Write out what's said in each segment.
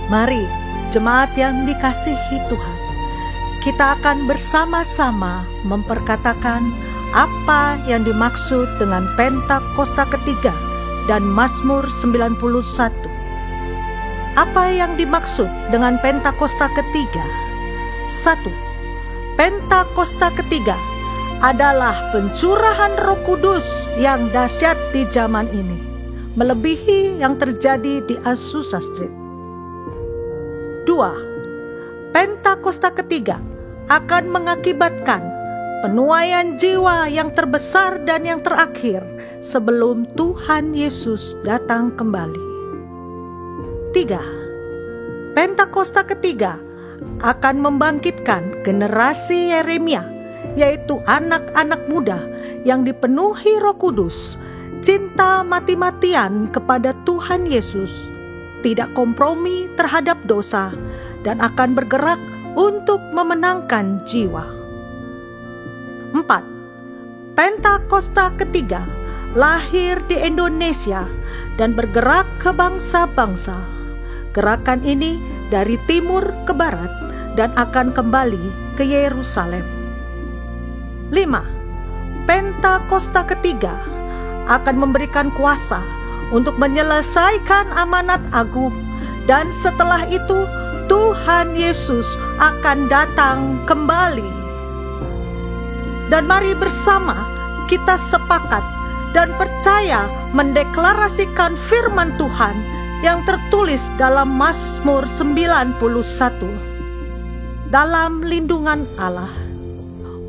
Mari, jemaat yang dikasihi Tuhan, kita akan bersama-sama memperkatakan apa yang dimaksud dengan Pentakosta ketiga dan Mazmur 91. Apa yang dimaksud dengan Pentakosta ketiga? 1. Pentakosta ketiga adalah pencurahan Roh Kudus yang dahsyat di zaman ini, melebihi yang terjadi di Azusa Street. 2. Pentakosta ketiga akan mengakibatkan penuaian jiwa yang terbesar dan yang terakhir sebelum Tuhan Yesus datang kembali. 3. Pentakosta ketiga akan membangkitkan generasi Yeremia, yaitu anak-anak muda yang dipenuhi Roh Kudus, cinta mati-matian kepada Tuhan Yesus, tidak kompromi terhadap dosa, dan akan bergerak untuk memenangkan jiwa. 4. Pentakosta ketiga lahir di Indonesia dan bergerak ke bangsa-bangsa. Gerakan ini dari timur ke barat dan akan kembali ke Yerusalem. 5. Pentakosta ketiga akan memberikan kuasa untuk menyelesaikan amanat agung, dan setelah itu Tuhan Yesus akan datang kembali. Dan mari bersama kita sepakat dan percaya mendeklarasikan firman Tuhan yang tertulis dalam Mazmur 91. Dalam lindungan Allah,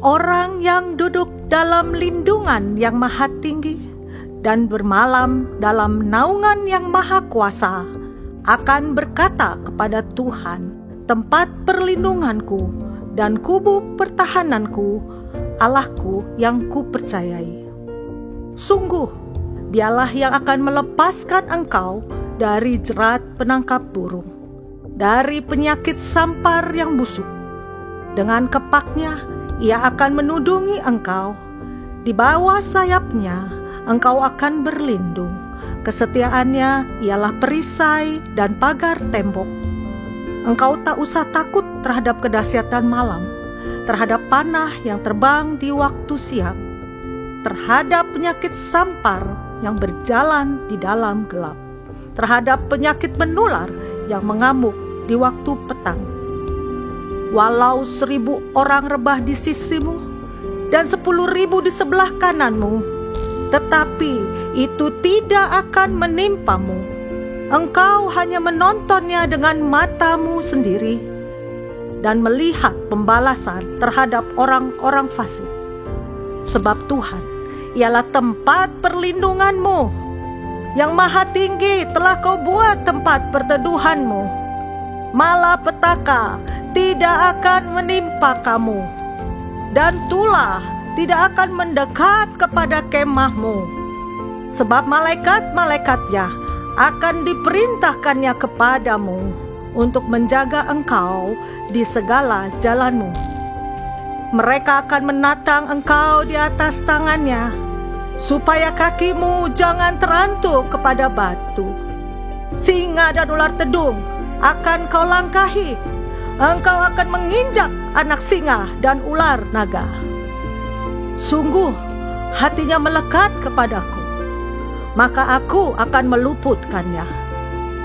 orang yang duduk dalam lindungan yang maha tinggi dan bermalam dalam naungan yang maha kuasa akan berkata kepada Tuhan, tempat perlindunganku dan kubu pertahananku, Allahku yang kupercayai. Sungguh, Dialah yang akan melepaskan engkau dari jerat penangkap burung, dari penyakit sampar yang busuk. Dengan kepaknya Ia akan menudungi engkau, di bawah sayapnya engkau akan berlindung. Kesetiaannya ialah perisai dan pagar tembok. Engkau tak usah takut terhadap kedahsyatan malam, terhadap panah yang terbang di waktu siang, terhadap penyakit sampar yang berjalan di dalam gelap, terhadap penyakit menular yang mengamuk di waktu petang. Walau 1.000 orang rebah di sisimu dan 10.000 di sebelah kananmu, tetapi itu tidak akan menimpamu. Engkau hanya menontonnya dengan matamu sendiri dan melihat pembalasan terhadap orang-orang fasik. Sebab Tuhan ialah tempat perlindunganmu, yang maha tinggi telah kau buat tempat perteduhanmu. Malapetaka tidak akan menimpa kamu, dan tulah tidak akan mendekat kepada kemahmu. Sebab malaikat-malaikatnya akan diperintahkannya kepadamu untuk menjaga engkau di segala jalanmu. Mereka akan menatang engkau di atas tangannya, supaya kakimu jangan terantuk kepada batu. Singa dan ular tedung akan kau langkahi. Engkau akan menginjak anak singa dan ular naga. Sungguh hatinya melekat kepadaku, maka aku akan meluputkannya.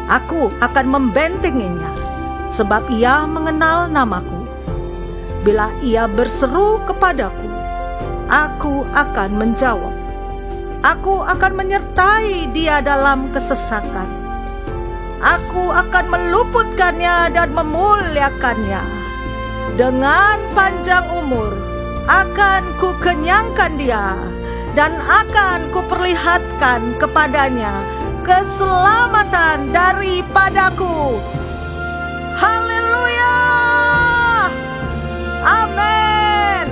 Aku akan membentenginya, sebab ia mengenal namaku. Bila ia berseru kepadaku, aku akan menjawab. Aku akan menyertai dia dalam kesesakan. Aku akan meluputkannya dan memuliakannya. Dengan panjang umur akan kukenyangkan dia, dan akan kuperlihatkan kepadanya keselamatan daripadaku. Haleluya! Amin.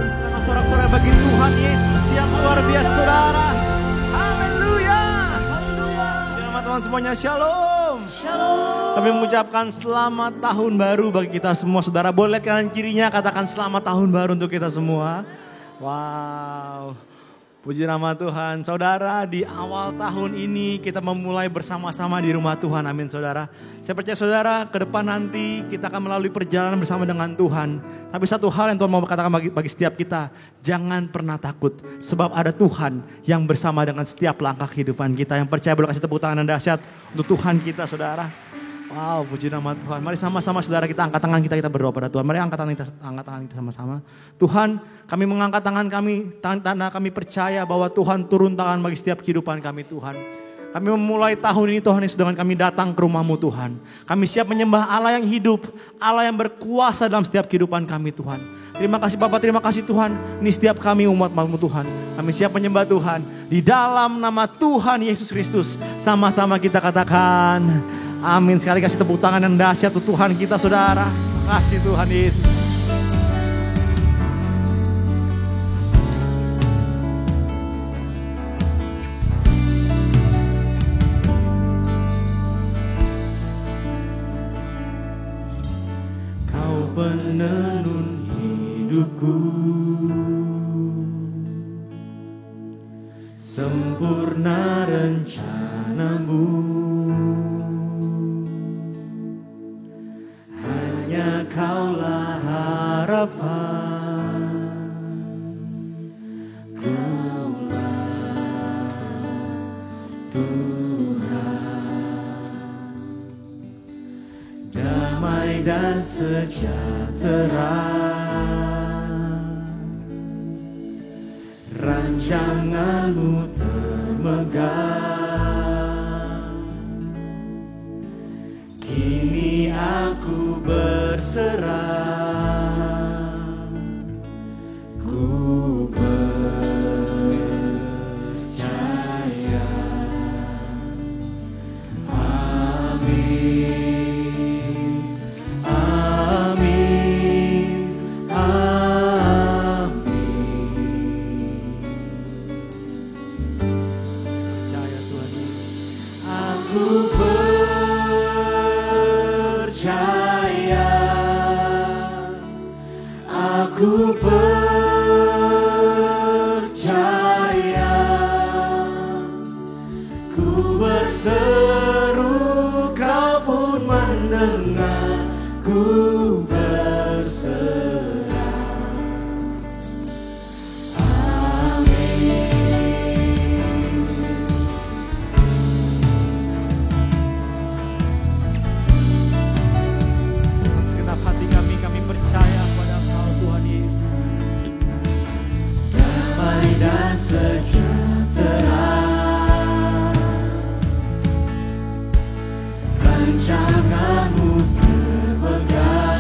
Sorak-sorai bagi Tuhan Yesus yang luar biasa, saudara. Haleluya. Teman-teman semuanya, shalom. Shalom. Kami mengucapkan selamat tahun baru bagi kita semua, saudara. Boleh lihat kanan kirinya, katakan selamat tahun baru untuk kita semua. Wow. Puji nama Tuhan. Saudara, di awal tahun ini kita memulai bersama-sama di rumah Tuhan. Amin saudara. Saya percaya saudara, ke depan nanti kita akan melalui perjalanan bersama dengan Tuhan. Tapi satu hal yang Tuhan mau katakan bagi setiap kita. Jangan pernah takut. Sebab ada Tuhan yang bersama dengan setiap langkah kehidupan kita. Yang percaya boleh kasih tepuk tangan yang dahsyat untuk Tuhan kita saudara. Wow, puji nama Tuhan. Mari sama-sama saudara kita angkat tangan kita berdoa pada Tuhan. Mari angkat tangan kita sama-sama. Tuhan, kami mengangkat tangan kami, tanda kami percaya bahwa Tuhan turun tangan bagi setiap kehidupan kami Tuhan. Kami memulai tahun ini Tuhan Yesus dengan kami datang ke rumah-Mu Tuhan. Kami siap menyembah Allah yang hidup, Allah yang berkuasa dalam setiap kehidupan kami Tuhan. Terima kasih Bapak, terima kasih Tuhan. Ini setiap kami umat-Mu Tuhan. Kami siap menyembah Tuhan. Di dalam nama Tuhan Yesus Kristus. Sama-sama kita katakan amin. Sekali kasih tepuk tangan yang dahsyat untuk Tuhan kita saudara. Terima kasih Tuhan Yesus. Kau penenun hidupku, sempurna rencana-Mu. Hanya Kaulah harapan, Kaulah Tuhan, damai dan sejahtera, rancangan-Mu termegang. Kini aku berserah, ku percaya. Amin, amin, amin. Percaya Tuhan, aku percaya, aku percaya, ku berseru Kau pun mendengar, ku berserah. Amin. Segenap hati kami percaya pada Kau Tuhan Yesus. Damai dan sejahtera, rancangan-Mu terpegang.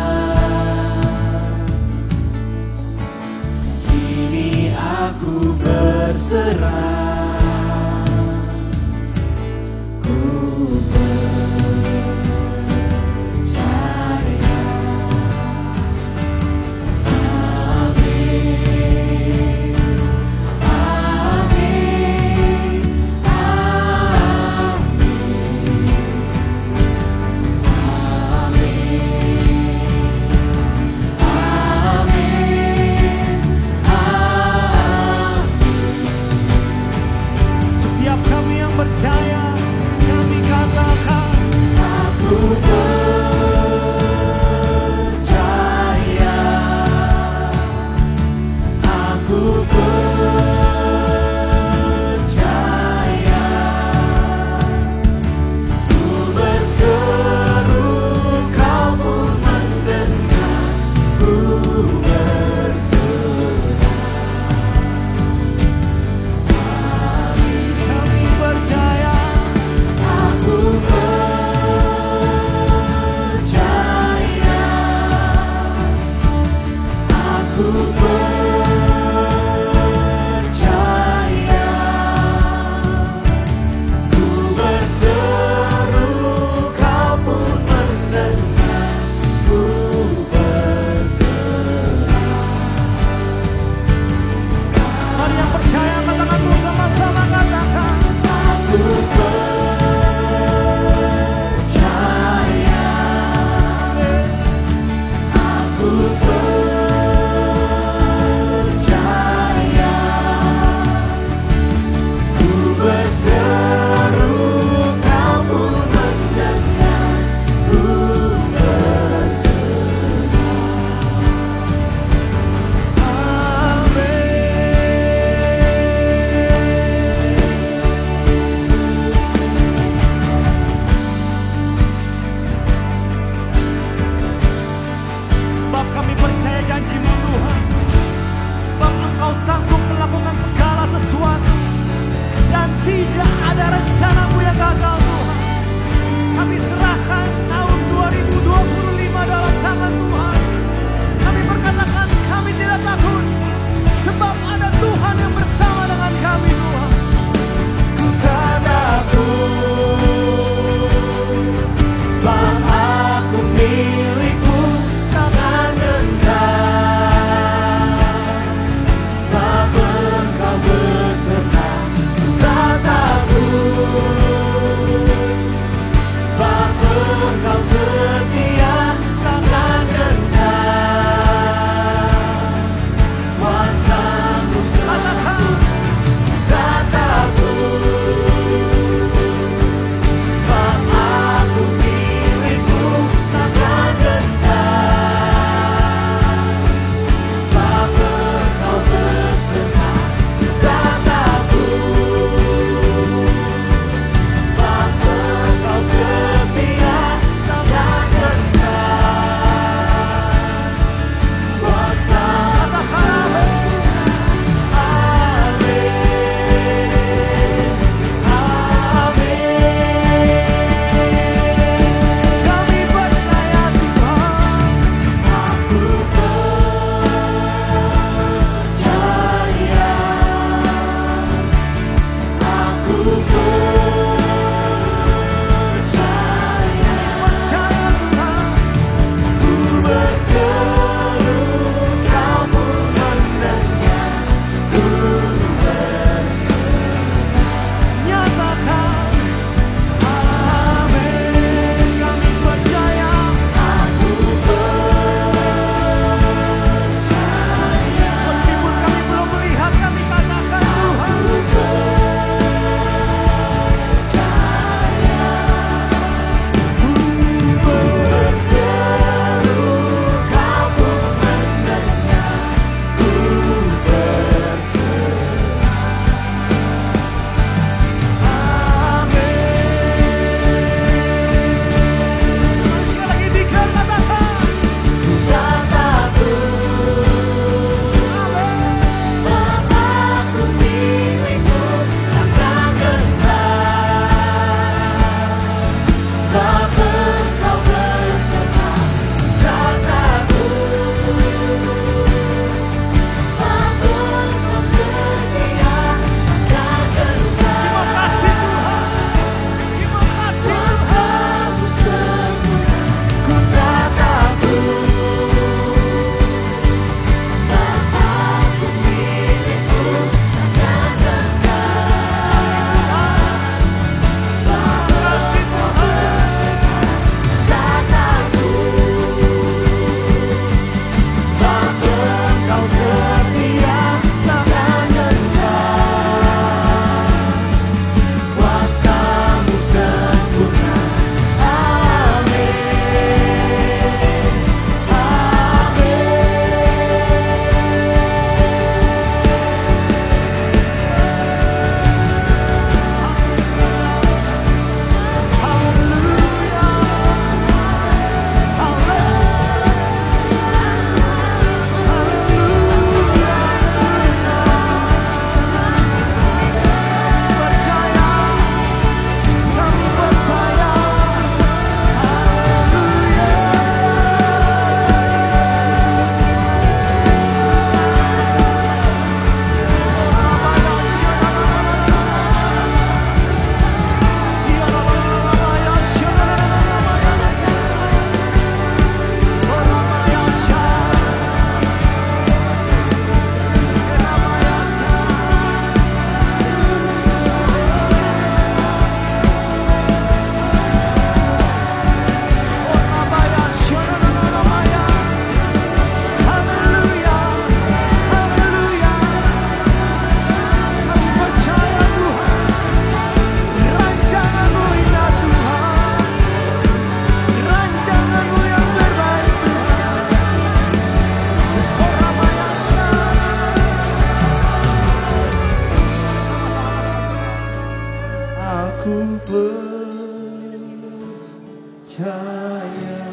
percaya.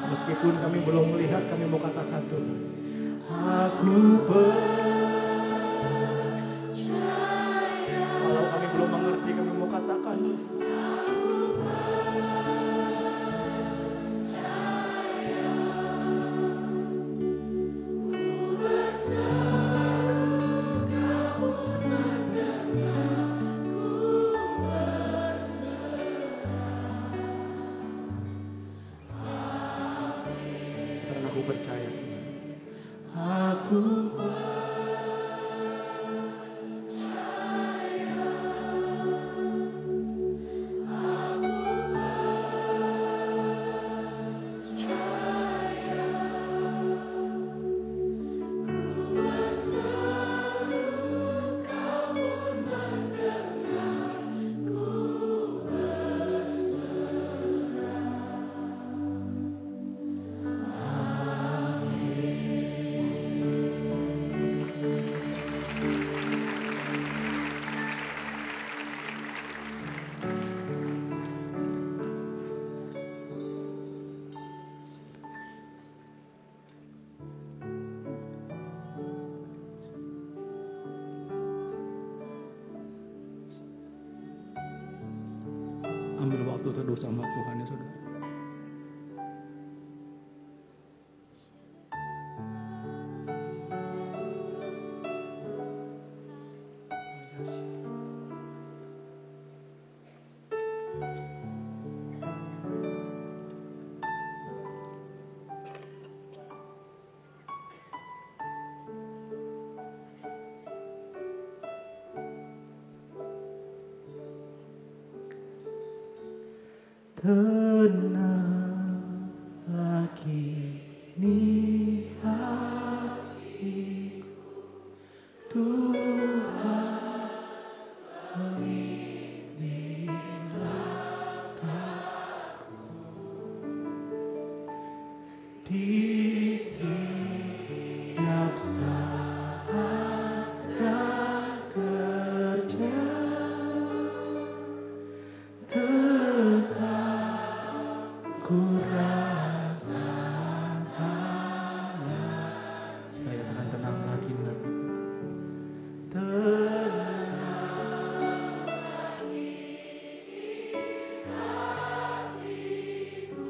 Meskipun kami belum melihat, kami mau katakan Tuhan, aku percaya. Walau kami belum mengerti, kami mau katakan percaya. Aku ambil waktu teduh sama Tuhan ya saudara. Tenanglah kini hatiku, Tuhan memimpinlah aku di tiap saat dan kerja. Ku rasakanlah. Saya katakan tenang lagi di hatiku. Tenang lagi di hatiku.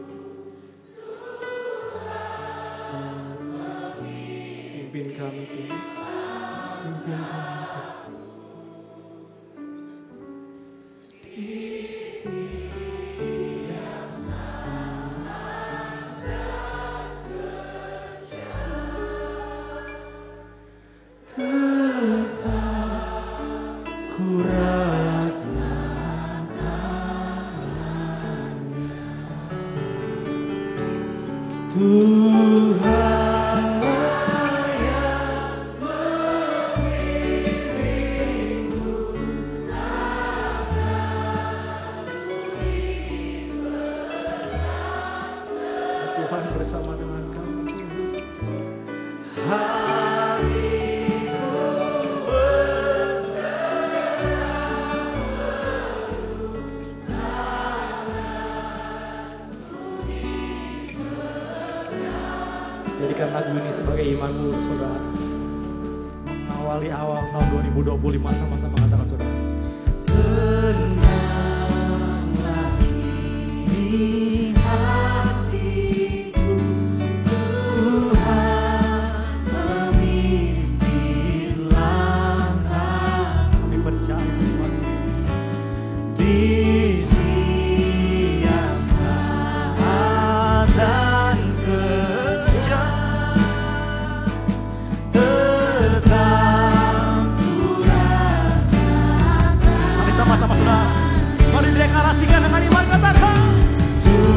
Tuhan memimpin kami, pimpin kami. Tuhanlah yang memimpinku, Tuhan bersama dengan kami. Hariku jadikan lagu ini sebagai imanmu saudara. Mengawali awal tahun 2025 sama-sama katakan saudara. Tenanglah di hatiku, Tuhan memimpin langkahku. Kami percaya Tuhan di setiap saat dan sama-sama saudara, mari deklarasikan dengan iman, katakan Tuhan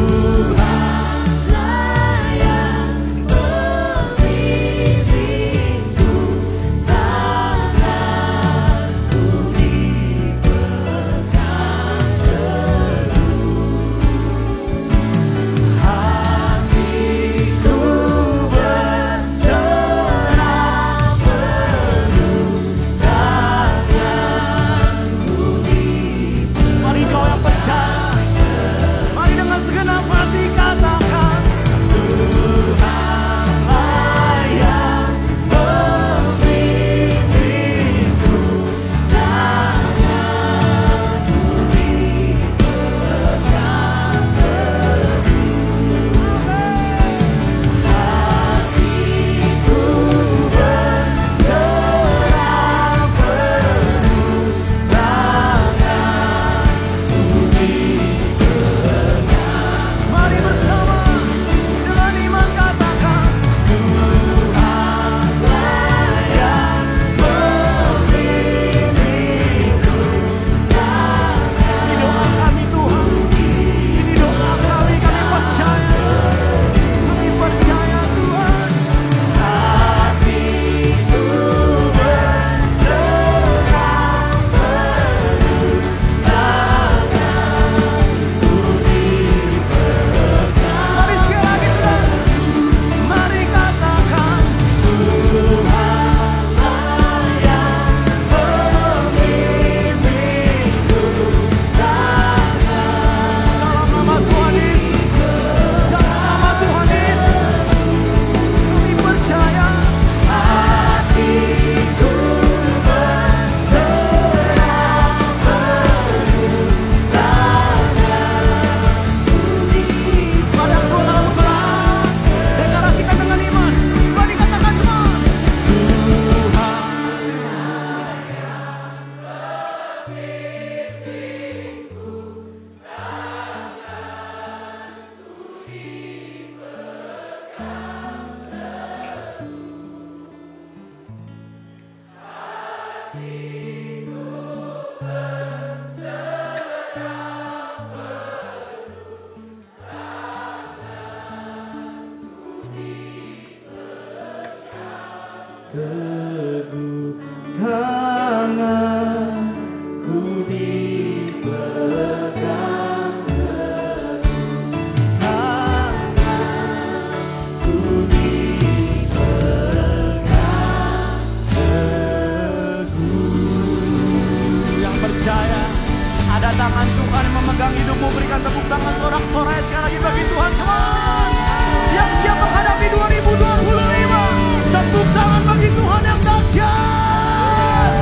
Teguh tanganku dipegang teguh, tanganku dipegang teguh. Yang percaya ada tangan Tuhan yang memegang hidupmu, berikan tepuk tangan sorak-sorai sekali lagi bagi Tuhan. Come on. Yang siap menghadapi 2025, tepuk tangan bagi Tuhan yang dahsyat.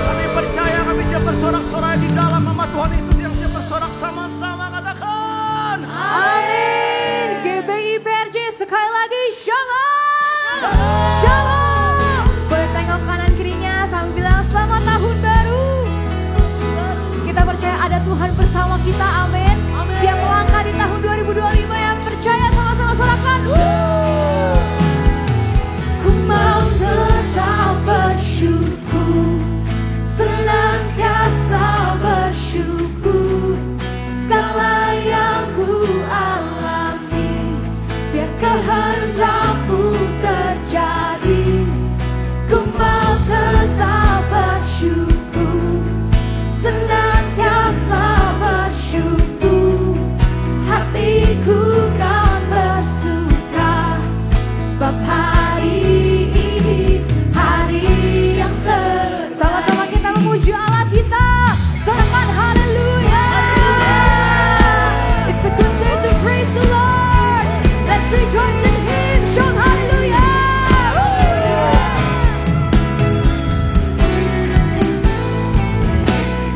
Kami percaya kami siap bersorak-sorai di dalam nama Tuhan Yesus, yang siap bersorak sama-sama katakan amin. GBI PRJ sekali lagi shalom. Shalom. Boleh tengok kanan kirinya sambil bilang selamat tahun baru. Kita percaya ada Tuhan bersama kita, amin. Siap melangkah di tahun 2025, yang percaya sama-sama sorakan. Ku mau tetap bersyukur, senantiasa bersyukur. Segala yang ku alami, biar kehendak-Mu terjadi. Ku mau tetap bersyukur, senantiasa bersyukur. Hatiku kan bersuka, sebab hari ini hari yang sama-sama kita memuji Allah kita. Sorakan haleluya. It's a good day to praise the Lord. Let's rejoice in Him. Shout haleluya.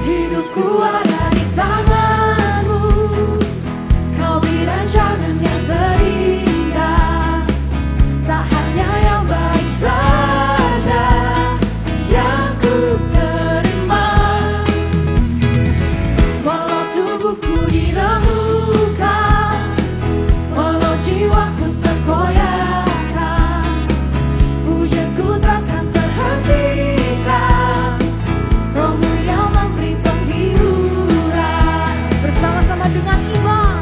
Hidupku ada di tangan-Mu, Kau beri rancangan yang terindah. Tak hanya yang baik saja yang ku terima. Walau tubuhku diremukkan, walau jiwaku terkoyakkan, pujianku takkan terhentikan. Roh-Mu yang memberi penghiburan. Bersama-sama dengan iman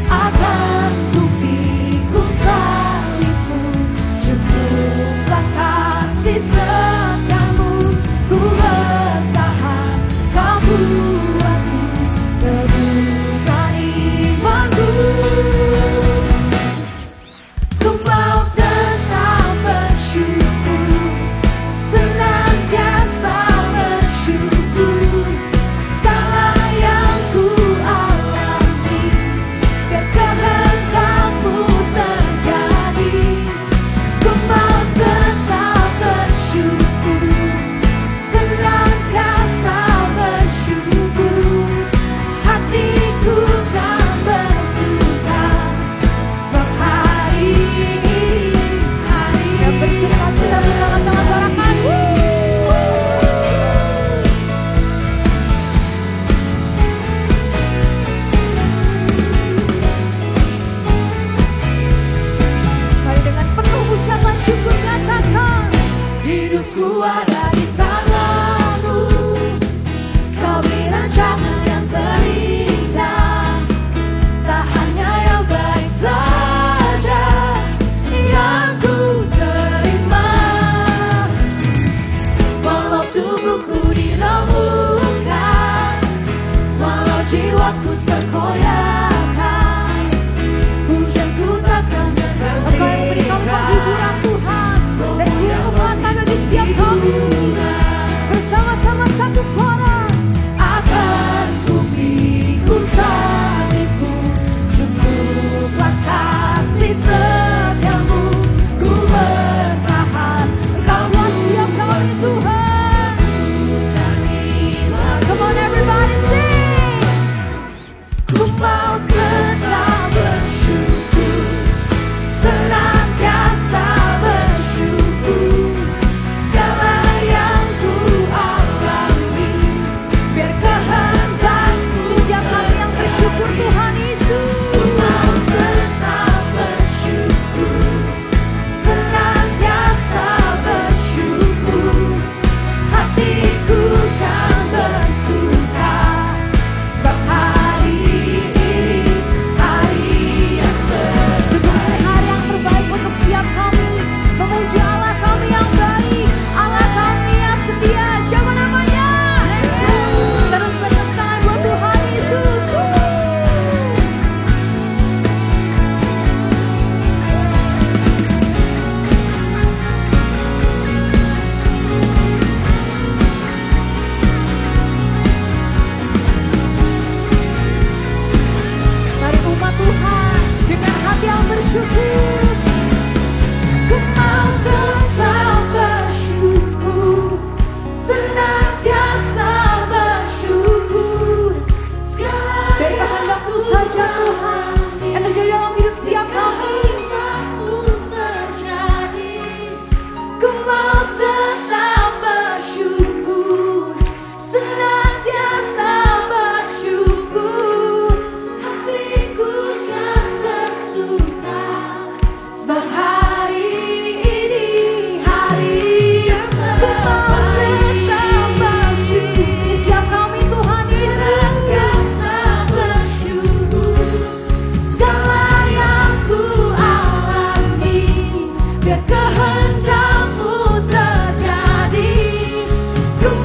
akan ku pikul salib-Mu, syukurlah kasih setia-Mu. Ku bertahan, Kau buatku teguhkan imanku. Ku mau tetap bersyukur, senantiasa bersyukur. Segala yang ku alami, biar kehendak-Mu terjadi. Ku mau tetap bersyukur, senantiasa bersyukur. Hatiku kan bersuka, sebab hari ini hari yang bersuka. Kita bersama-sama sorakan. Mari dengan penuh ucapan syukur katakan, hidupku ada di tangan-Mu, Kau beri rancangan yang terindah. Tak hanya yang baik saja yang ku terima. Walau tubuhku diremukkan, walau jiwaku terkoyakkan, pujianku takkan terhentikan. Engkau yang berikan penghiburan Tuhan, dan kekuatan bagi setiap kami. Bersama-sama satu suara, akan ku pikul salib-Mu, syukurlah kasih setia-Mu. Ku bertahan, Engkau buat setiap kami Tuhan. Come on everybody sing. Ku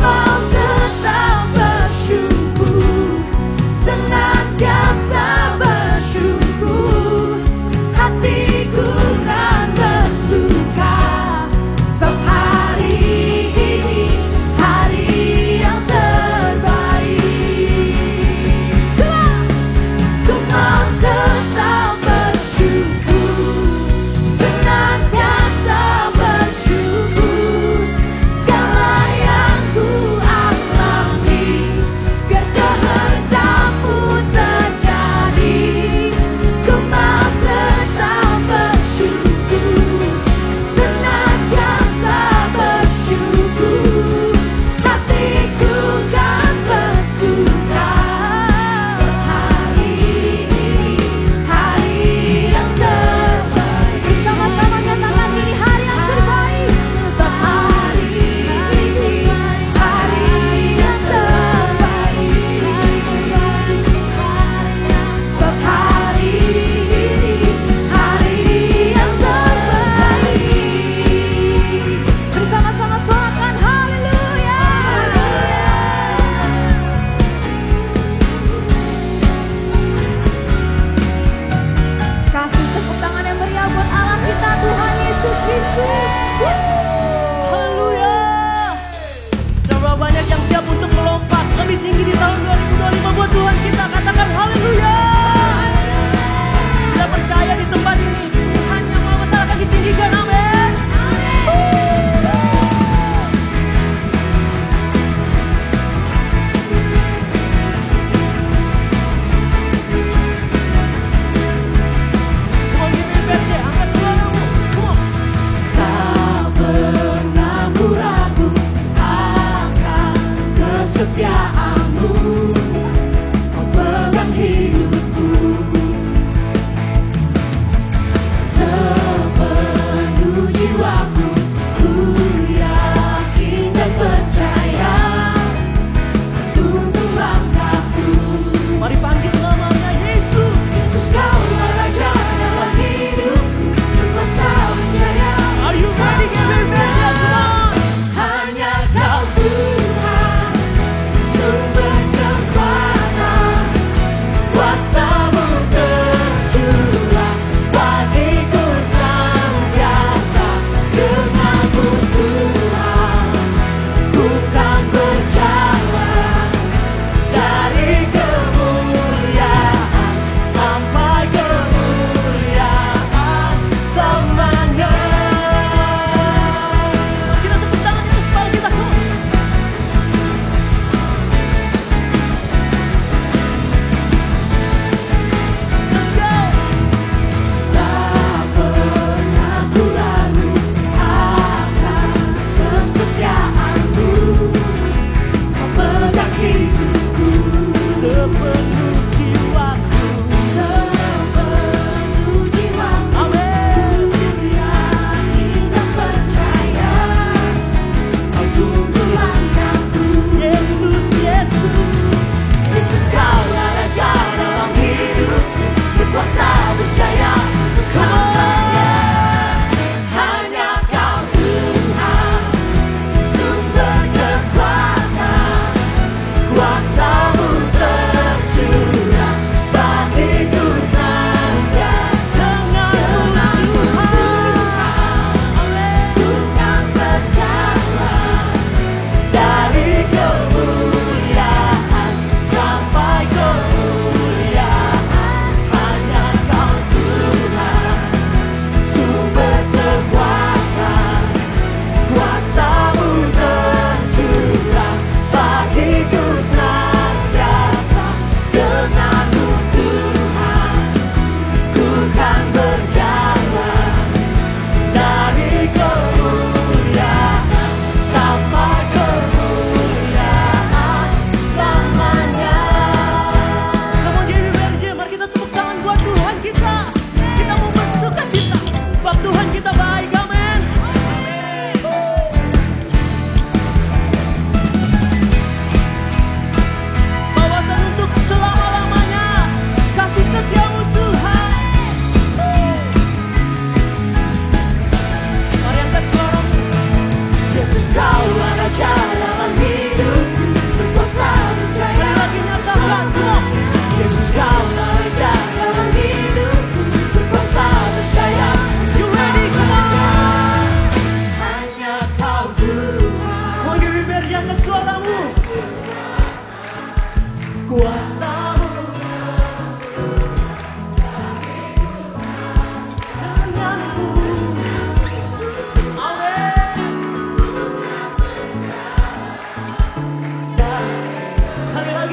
mau tetap bersyukur, senantiasa bersyukur. Hatiku kan bersuka, sebab hari ini hari yang terbaik. Ku mau tetap bersyukur, senantiasa bersyukur. Segala yang ku alami, biar kehendak-Mu terjadi. Ku mau tetap bersyukur, senantiasa bersyukur. Hatiku kan bersuka, hari ini hari yang terbaik. Bersama-sama nyatakan ini hari yang terbaik. Sebab hari ini hari yang terbaik. Sebab hari ini hari yang terbaik. Bersama-sama solatkan haleluya. Kasih tepuk tangan yang meriah buat Allah kita, Tuhan Yesus Kristus. Haleluya. Seberapa banyak yang siap untuk melompat lebih tinggi di tahun 2025 buat Tuhan kita, katakan haleluya. Kita percaya di tempat ini Tuhan yang Maha Besar akan ditinggikan, amin. Come on, GBI PRJ, angkat suaramu. Come on. Tak pernah ku ragu akan kesetiaan-Mu. Kau pegang hidupku, sepenuh jiwaku. Ku yakin dan percaya untuk langkahku. Mari panggil namanya Yesus. Yesus, Kau Raja dalam hidupku, berkuasa menjaya. Are you ready, GBI PRJ? Come on. Hanya Kau Tuhan,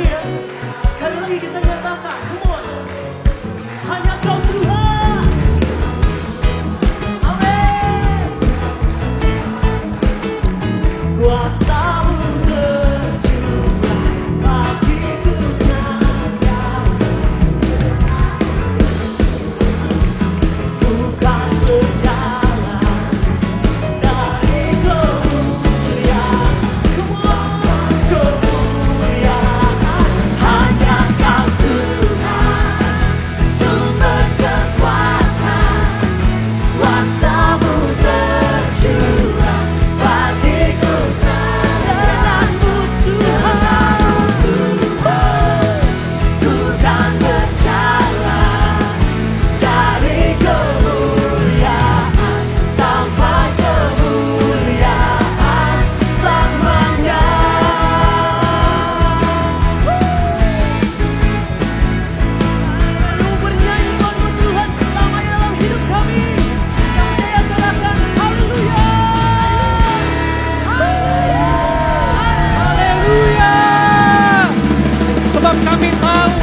Haleluya. Sekali lagi kita nyatakan, come on. Hanya Kau Tuhan. Amin. Kuasa-Mu tercurah bagiku senantiasa. Bukan berjalan dari kemuliaan, kemuliaan hanya Kau Tuhan, sumber kekuatan, kuasa-Mu tercurah bagiku senantiasa. Ku kan berjalan dari kemuliaan sampai kemuliaan selamanya. Lalu bernyanyi buat Tuhan selamanya dalam hidup kami. Yang saya sorakan, haleluya. Haleluya. Sebab kami tahu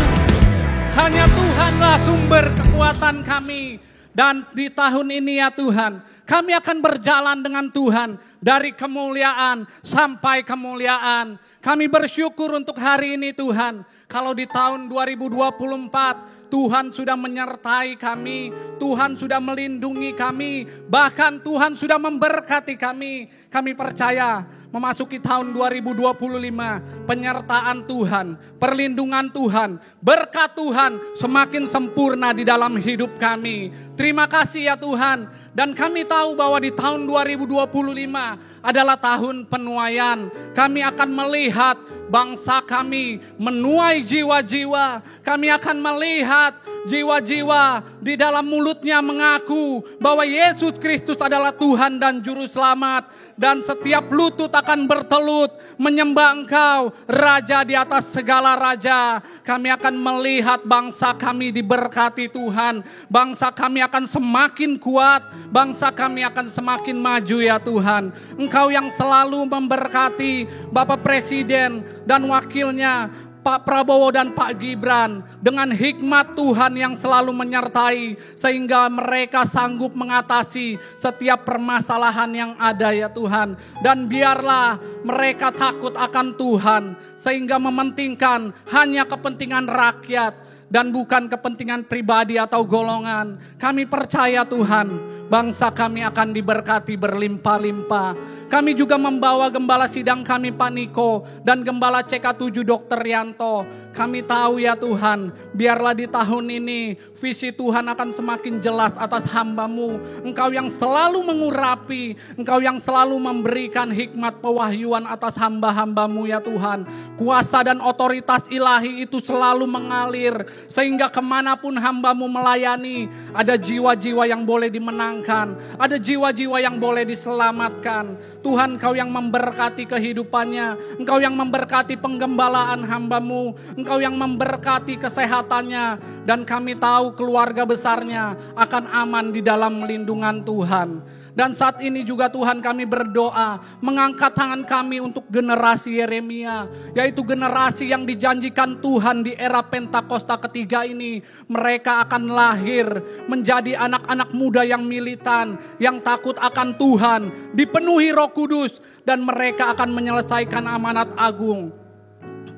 hanya Tuhanlah sumber kekuatan kami. Dan di tahun ini ya Tuhan, kami akan berjalan dengan Tuhan dari kemuliaan sampai kemuliaan. Kami bersyukur untuk hari ini Tuhan. Kalau di tahun 2024 Tuhan sudah menyertai kami, Tuhan sudah melindungi kami, bahkan Tuhan sudah memberkati kami. Kami percaya memasuki tahun 2025, penyertaan Tuhan, perlindungan Tuhan, berkat Tuhan semakin sempurna di dalam hidup kami. Terima kasih ya Tuhan. Dan kami tahu bahwa di tahun 2025 adalah tahun penuaian. Kami akan melihat bangsa kami menuai jiwa-jiwa. Kami akan melihat jiwa-jiwa di dalam mulutnya mengaku bahwa Yesus Kristus adalah Tuhan dan Juru Selamat. Dan setiap lutut akan bertelut menyembah Engkau, Raja di atas segala raja. Kami akan melihat bangsa kami diberkati Tuhan. Bangsa kami akan semakin kuat, bangsa kami akan semakin maju ya Tuhan. Engkau yang selalu memberkati Bapak Presiden dan wakilnya, Pak Prabowo dan Pak Gibran, dengan hikmat Tuhan yang selalu menyertai sehingga mereka sanggup mengatasi setiap permasalahan yang ada ya Tuhan. Dan biarlah mereka takut akan Tuhan sehingga mementingkan hanya kepentingan rakyat dan bukan kepentingan pribadi atau golongan. Kami percaya Tuhan, bangsa kami akan diberkati berlimpah-limpah. Kami juga membawa gembala sidang kami Pak Niko dan gembala CK7 Dr. Rianto. Kami tahu ya Tuhan, biarlah di tahun ini visi Tuhan akan semakin jelas atas hamba-Mu. Engkau yang selalu mengurapi, Engkau yang selalu memberikan hikmat pewahyuan atas hamba-hamba-Mu ya Tuhan. Kuasa dan otoritas ilahi itu selalu mengalir sehingga kemanapun hamba-Mu melayani, ada jiwa-jiwa yang boleh dimenangkan, ada jiwa-jiwa yang boleh diselamatkan. Tuhan, Engkau yang memberkati kehidupannya, Engkau yang memberkati penggembalaan hamba-Mu, Engkau yang memberkati kesehatannya, dan kami tahu keluarga besarnya akan aman di dalam lindungan Tuhan. Dan saat ini juga Tuhan kami berdoa, mengangkat tangan kami untuk generasi Yeremia, yaitu generasi yang dijanjikan Tuhan di era Pentakosta ketiga ini. Mereka akan lahir menjadi anak-anak muda yang militan, yang takut akan Tuhan, dipenuhi Roh Kudus, dan mereka akan menyelesaikan amanat agung.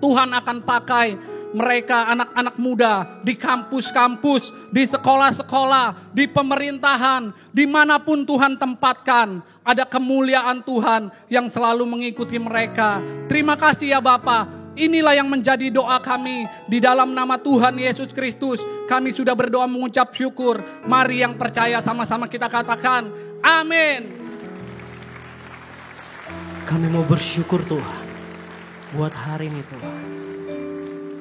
Tuhan akan pakai mereka anak-anak muda di kampus-kampus, di sekolah-sekolah, di pemerintahan, dimanapun Tuhan tempatkan. Ada kemuliaan Tuhan yang selalu mengikuti mereka. Terima kasih ya Bapa. Inilah yang menjadi doa kami. Di dalam nama Tuhan Yesus Kristus, kami sudah berdoa mengucap syukur. Mari yang percaya sama-sama kita katakan, amin. Kami mau bersyukur Tuhan buat hari ini Tuhan.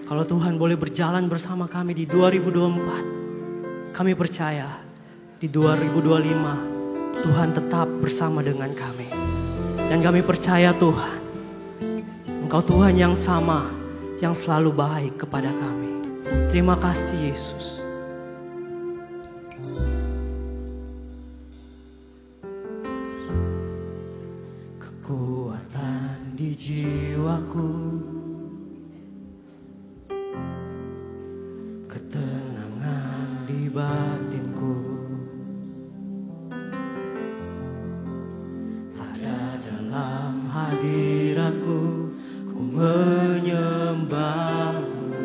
Kalau Tuhan boleh berjalan bersama kami di 2024, kami percaya di 2025 Tuhan tetap bersama dengan kami. Dan kami percaya Tuhan, Engkau Tuhan yang sama, yang selalu baik kepada kami. Terima kasih Yesus. Kekuatan di jiwaku sembahmu.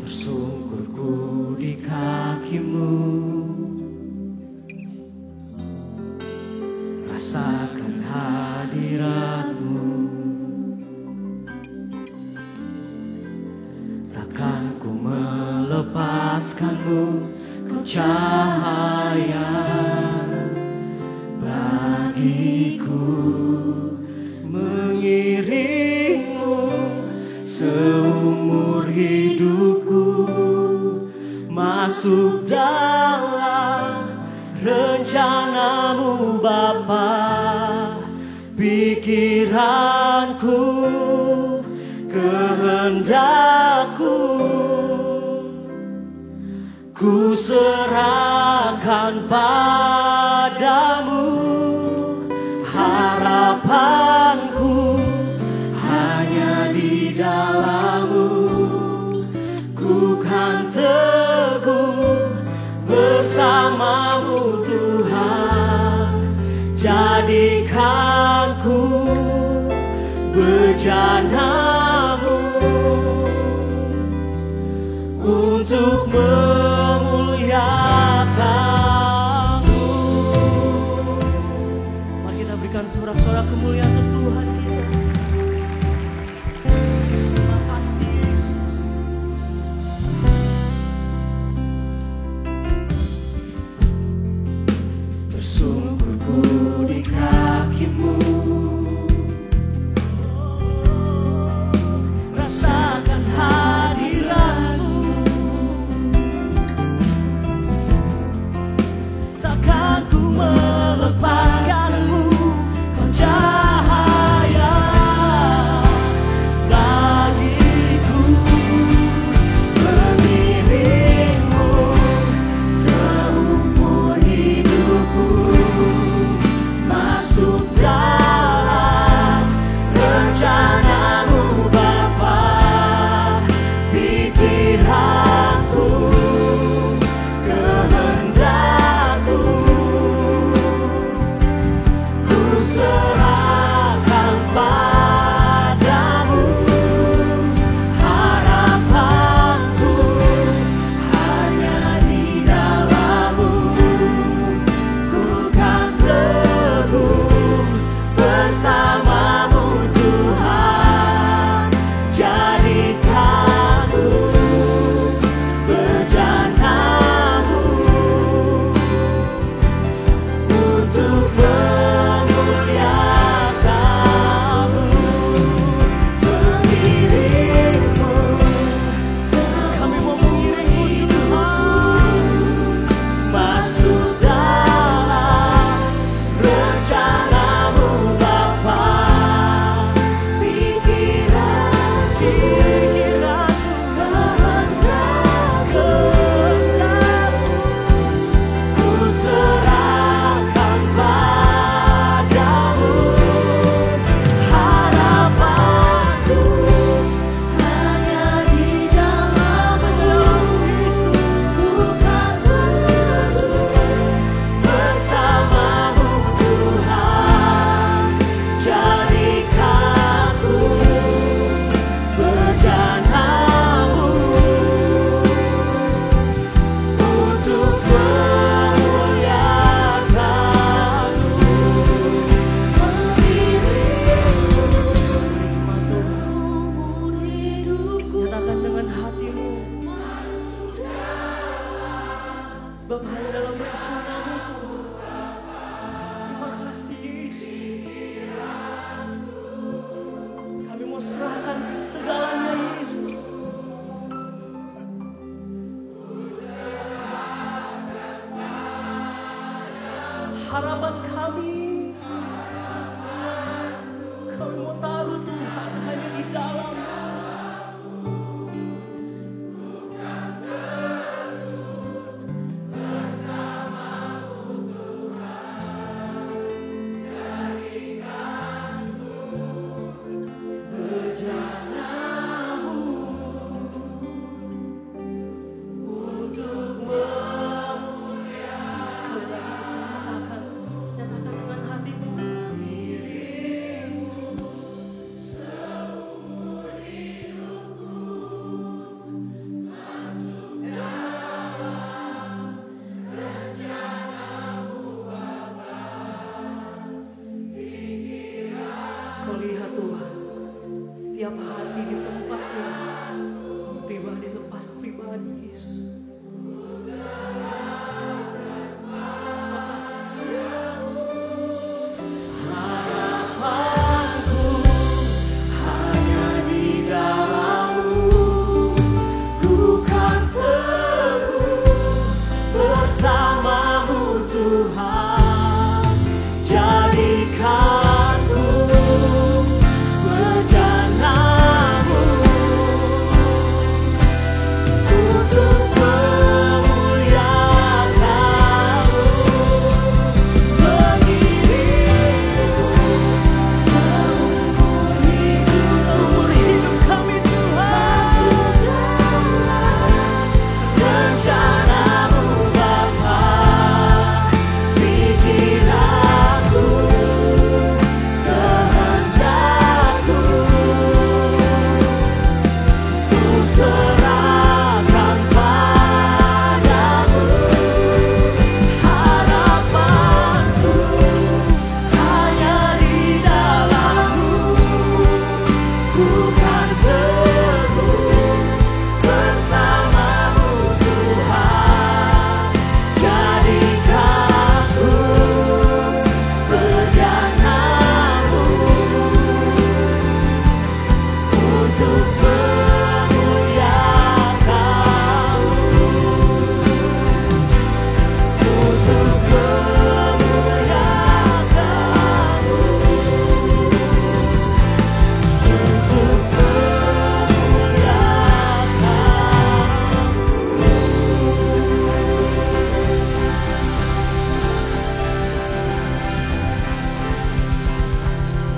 Tersungkurku di kakimu, rasakan hadiratmu. Takkan ku melepaskanmu, kau cahaya bagiku. Mengiringmu seumur hidupku, masuk dalam rencanamu Bapa. Pikiranku, kehendakku, ku serahkan padamu. Harapanku hanya di dalam-Mu, ku kan teguh bersama-Mu Tuhan. Jadikanku bejana-Mu untuk memuliakan-Mu. Mari kita berikan sorak-sorak kemuliaan untuk Tuhan kita. Terima kasih Yesus. Tersungkurku di kaki-Mu, rasakan hadirat-Mu. Takkan ku melepaskan-Mu, kau cahaya bagiku. Mengiringmu seumur hidupku, masuk dalam rencana-Mu Bapa. Pikiranku, kehendakku, ku serahkan padamu. Harapanku hanya di dalam-Mu, ku kan teguh bersama-Mu Tuhan. Jadikanku bejana-Mu untuk memuliakan-Mu. Mengiringmu, kami mau mengiringmu Tuhan, masuk dalam rencana-Mu Bapa. Pikiranku, kehendakku, ku serahkan padamu. Harapanku hanya di dalam-Mu, ku kan teguh bersama-Mu Tuhan. Jadikanku bejana-Mu untuk memuliakan-Mu. Nyatakan dengan hatimu, sebab hanya dalam rencana-Mu Tuhan. Terima kasih Yesus. Kami mau serahkan segalanya Yesus. Harapan kami mau taruh Tuhan hanya di dalam-Mu. jadikanku bejanamu untuk memuliakanmu. Bagi dirimu seumur hidup kami Tuhan, sudahlah rencanamu Bapa, pikiranku, kehendakku, ku serahkan padamu. Harapanku hanya di dalam-Mu, ku kan teguh bersama-Mu Tuhan. Jadikanku bejanamu untuk memuliakanmu, untuk memuliakanmu, untuk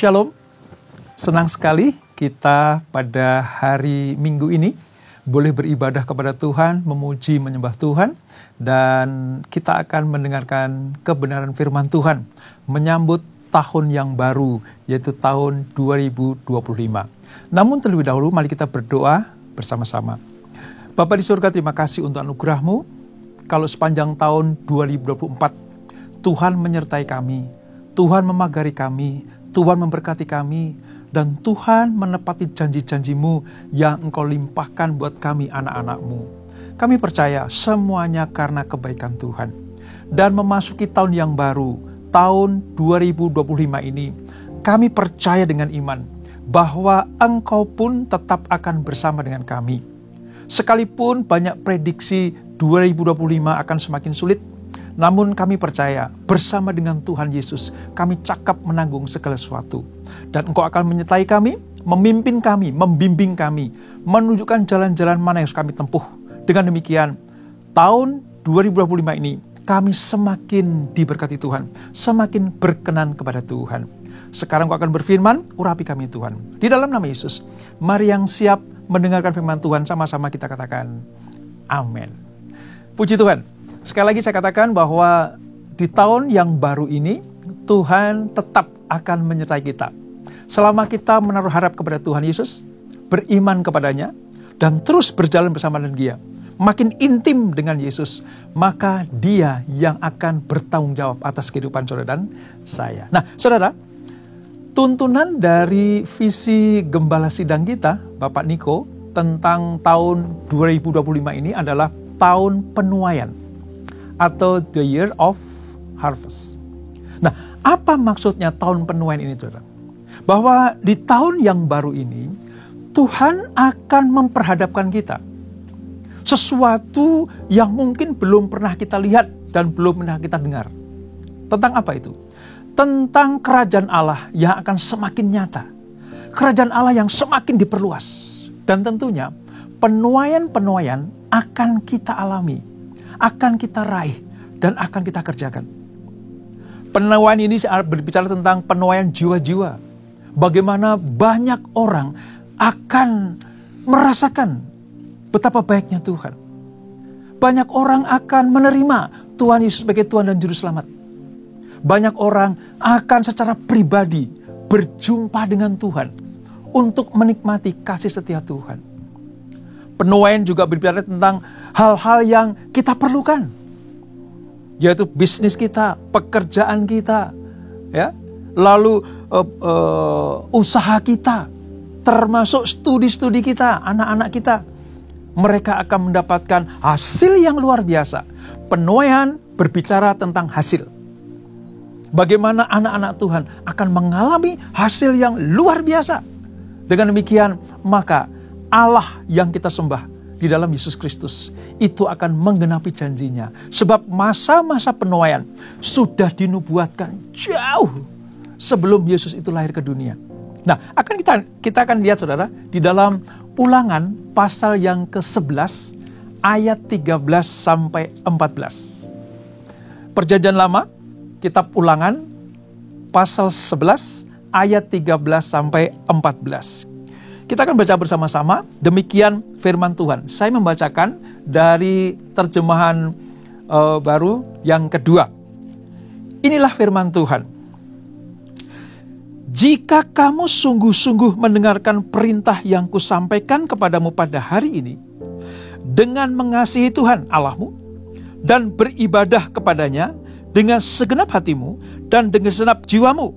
Shalom, senang sekali kita pada hari Minggu ini boleh beribadah kepada Tuhan, memuji, menyembah Tuhan, dan kita akan mendengarkan kebenaran firman Tuhan, menyambut tahun yang baru, yaitu tahun 2025. Namun terlebih dahulu, mari kita berdoa bersama-sama. Bapa di surga, terima kasih untuk anugerah-Mu, kalau sepanjang tahun 2024, Tuhan menyertai kami, Tuhan memagari kami, Tuhan memberkati kami, dan Tuhan menepati janji-janji-Mu yang Engkau limpahkan buat kami anak-anak-Mu. Kami percaya semuanya karena kebaikan Tuhan. Dan memasuki tahun yang baru, tahun 2025 ini, kami percaya dengan iman bahwa Engkau pun tetap akan bersama dengan kami. Sekalipun banyak prediksi 2025 akan semakin sulit, namun kami percaya bersama dengan Tuhan Yesus kami cakap menanggung segala sesuatu. Dan Engkau akan menyertai kami, memimpin kami, membimbing kami, menunjukkan jalan-jalan mana yang harus kami tempuh. Dengan demikian, tahun 2025 ini kami semakin diberkati Tuhan, semakin berkenan kepada Tuhan. Sekarang Engkau akan berfirman, urapi kami Tuhan. Di dalam nama Yesus, mari yang siap mendengarkan firman Tuhan, sama-sama kita katakan, amin. Puji Tuhan. Sekali lagi saya katakan bahwa di tahun yang baru ini, Tuhan tetap akan menyertai kita. Selama kita menaruh harap kepada Tuhan Yesus, beriman kepadanya, dan terus berjalan bersama dengan Dia, makin intim dengan Yesus, maka Dia yang akan bertanggung jawab atas kehidupan saudara dan saya. Nah, saudara, tuntunan dari visi Gembala Sidang kita, Bapak Niko, tentang tahun 2025 ini adalah tahun penuaian, atau the year of harvest. Nah, apa maksudnya tahun penuaian ini, saudara? Bahwa di tahun yang baru ini, Tuhan akan memperhadapkan kita. Sesuatu yang mungkin belum pernah kita lihat dan belum pernah kita dengar. Tentang apa itu? Tentang kerajaan Allah yang akan semakin nyata. Kerajaan Allah yang semakin diperluas. Dan tentunya, penuaian-penuaian akan kita alami, akan kita raih, dan akan kita kerjakan. Penuaian ini berbicara tentang penuaian jiwa-jiwa. Bagaimana banyak orang akan merasakan betapa baiknya Tuhan. Banyak orang akan menerima Tuhan Yesus sebagai Tuhan dan Juru Selamat. Banyak orang akan secara pribadi berjumpa dengan Tuhan untuk menikmati kasih setia Tuhan. Penuaian juga berbicara tentang hal-hal yang kita perlukan, yaitu bisnis kita, pekerjaan kita, ya, lalu usaha kita, termasuk studi-studi kita, anak-anak kita. Mereka akan mendapatkan hasil yang luar biasa. Penuaian berbicara tentang hasil. Bagaimana anak-anak Tuhan akan mengalami hasil yang luar biasa. Dengan demikian, maka Allah yang kita sembah, di dalam Yesus Kristus itu akan menggenapi janjinya. Sebab masa-masa penuaian sudah dinubuatkan jauh sebelum Yesus itu lahir ke dunia. Nah, kita akan lihat saudara di dalam Ulangan pasal yang ke-11 ayat 13 sampai 14. Perjanjian Lama, kitab Ulangan pasal 11 ayat 13 sampai 14. Kita akan baca bersama-sama, demikian firman Tuhan. Saya membacakan dari terjemahan baru yang kedua. Inilah firman Tuhan. Jika kamu sungguh-sungguh mendengarkan perintah yang kusampaikan kepadamu pada hari ini, dengan mengasihi Tuhan Allahmu, dan beribadah kepadanya dengan segenap hatimu dan dengan segenap jiwamu.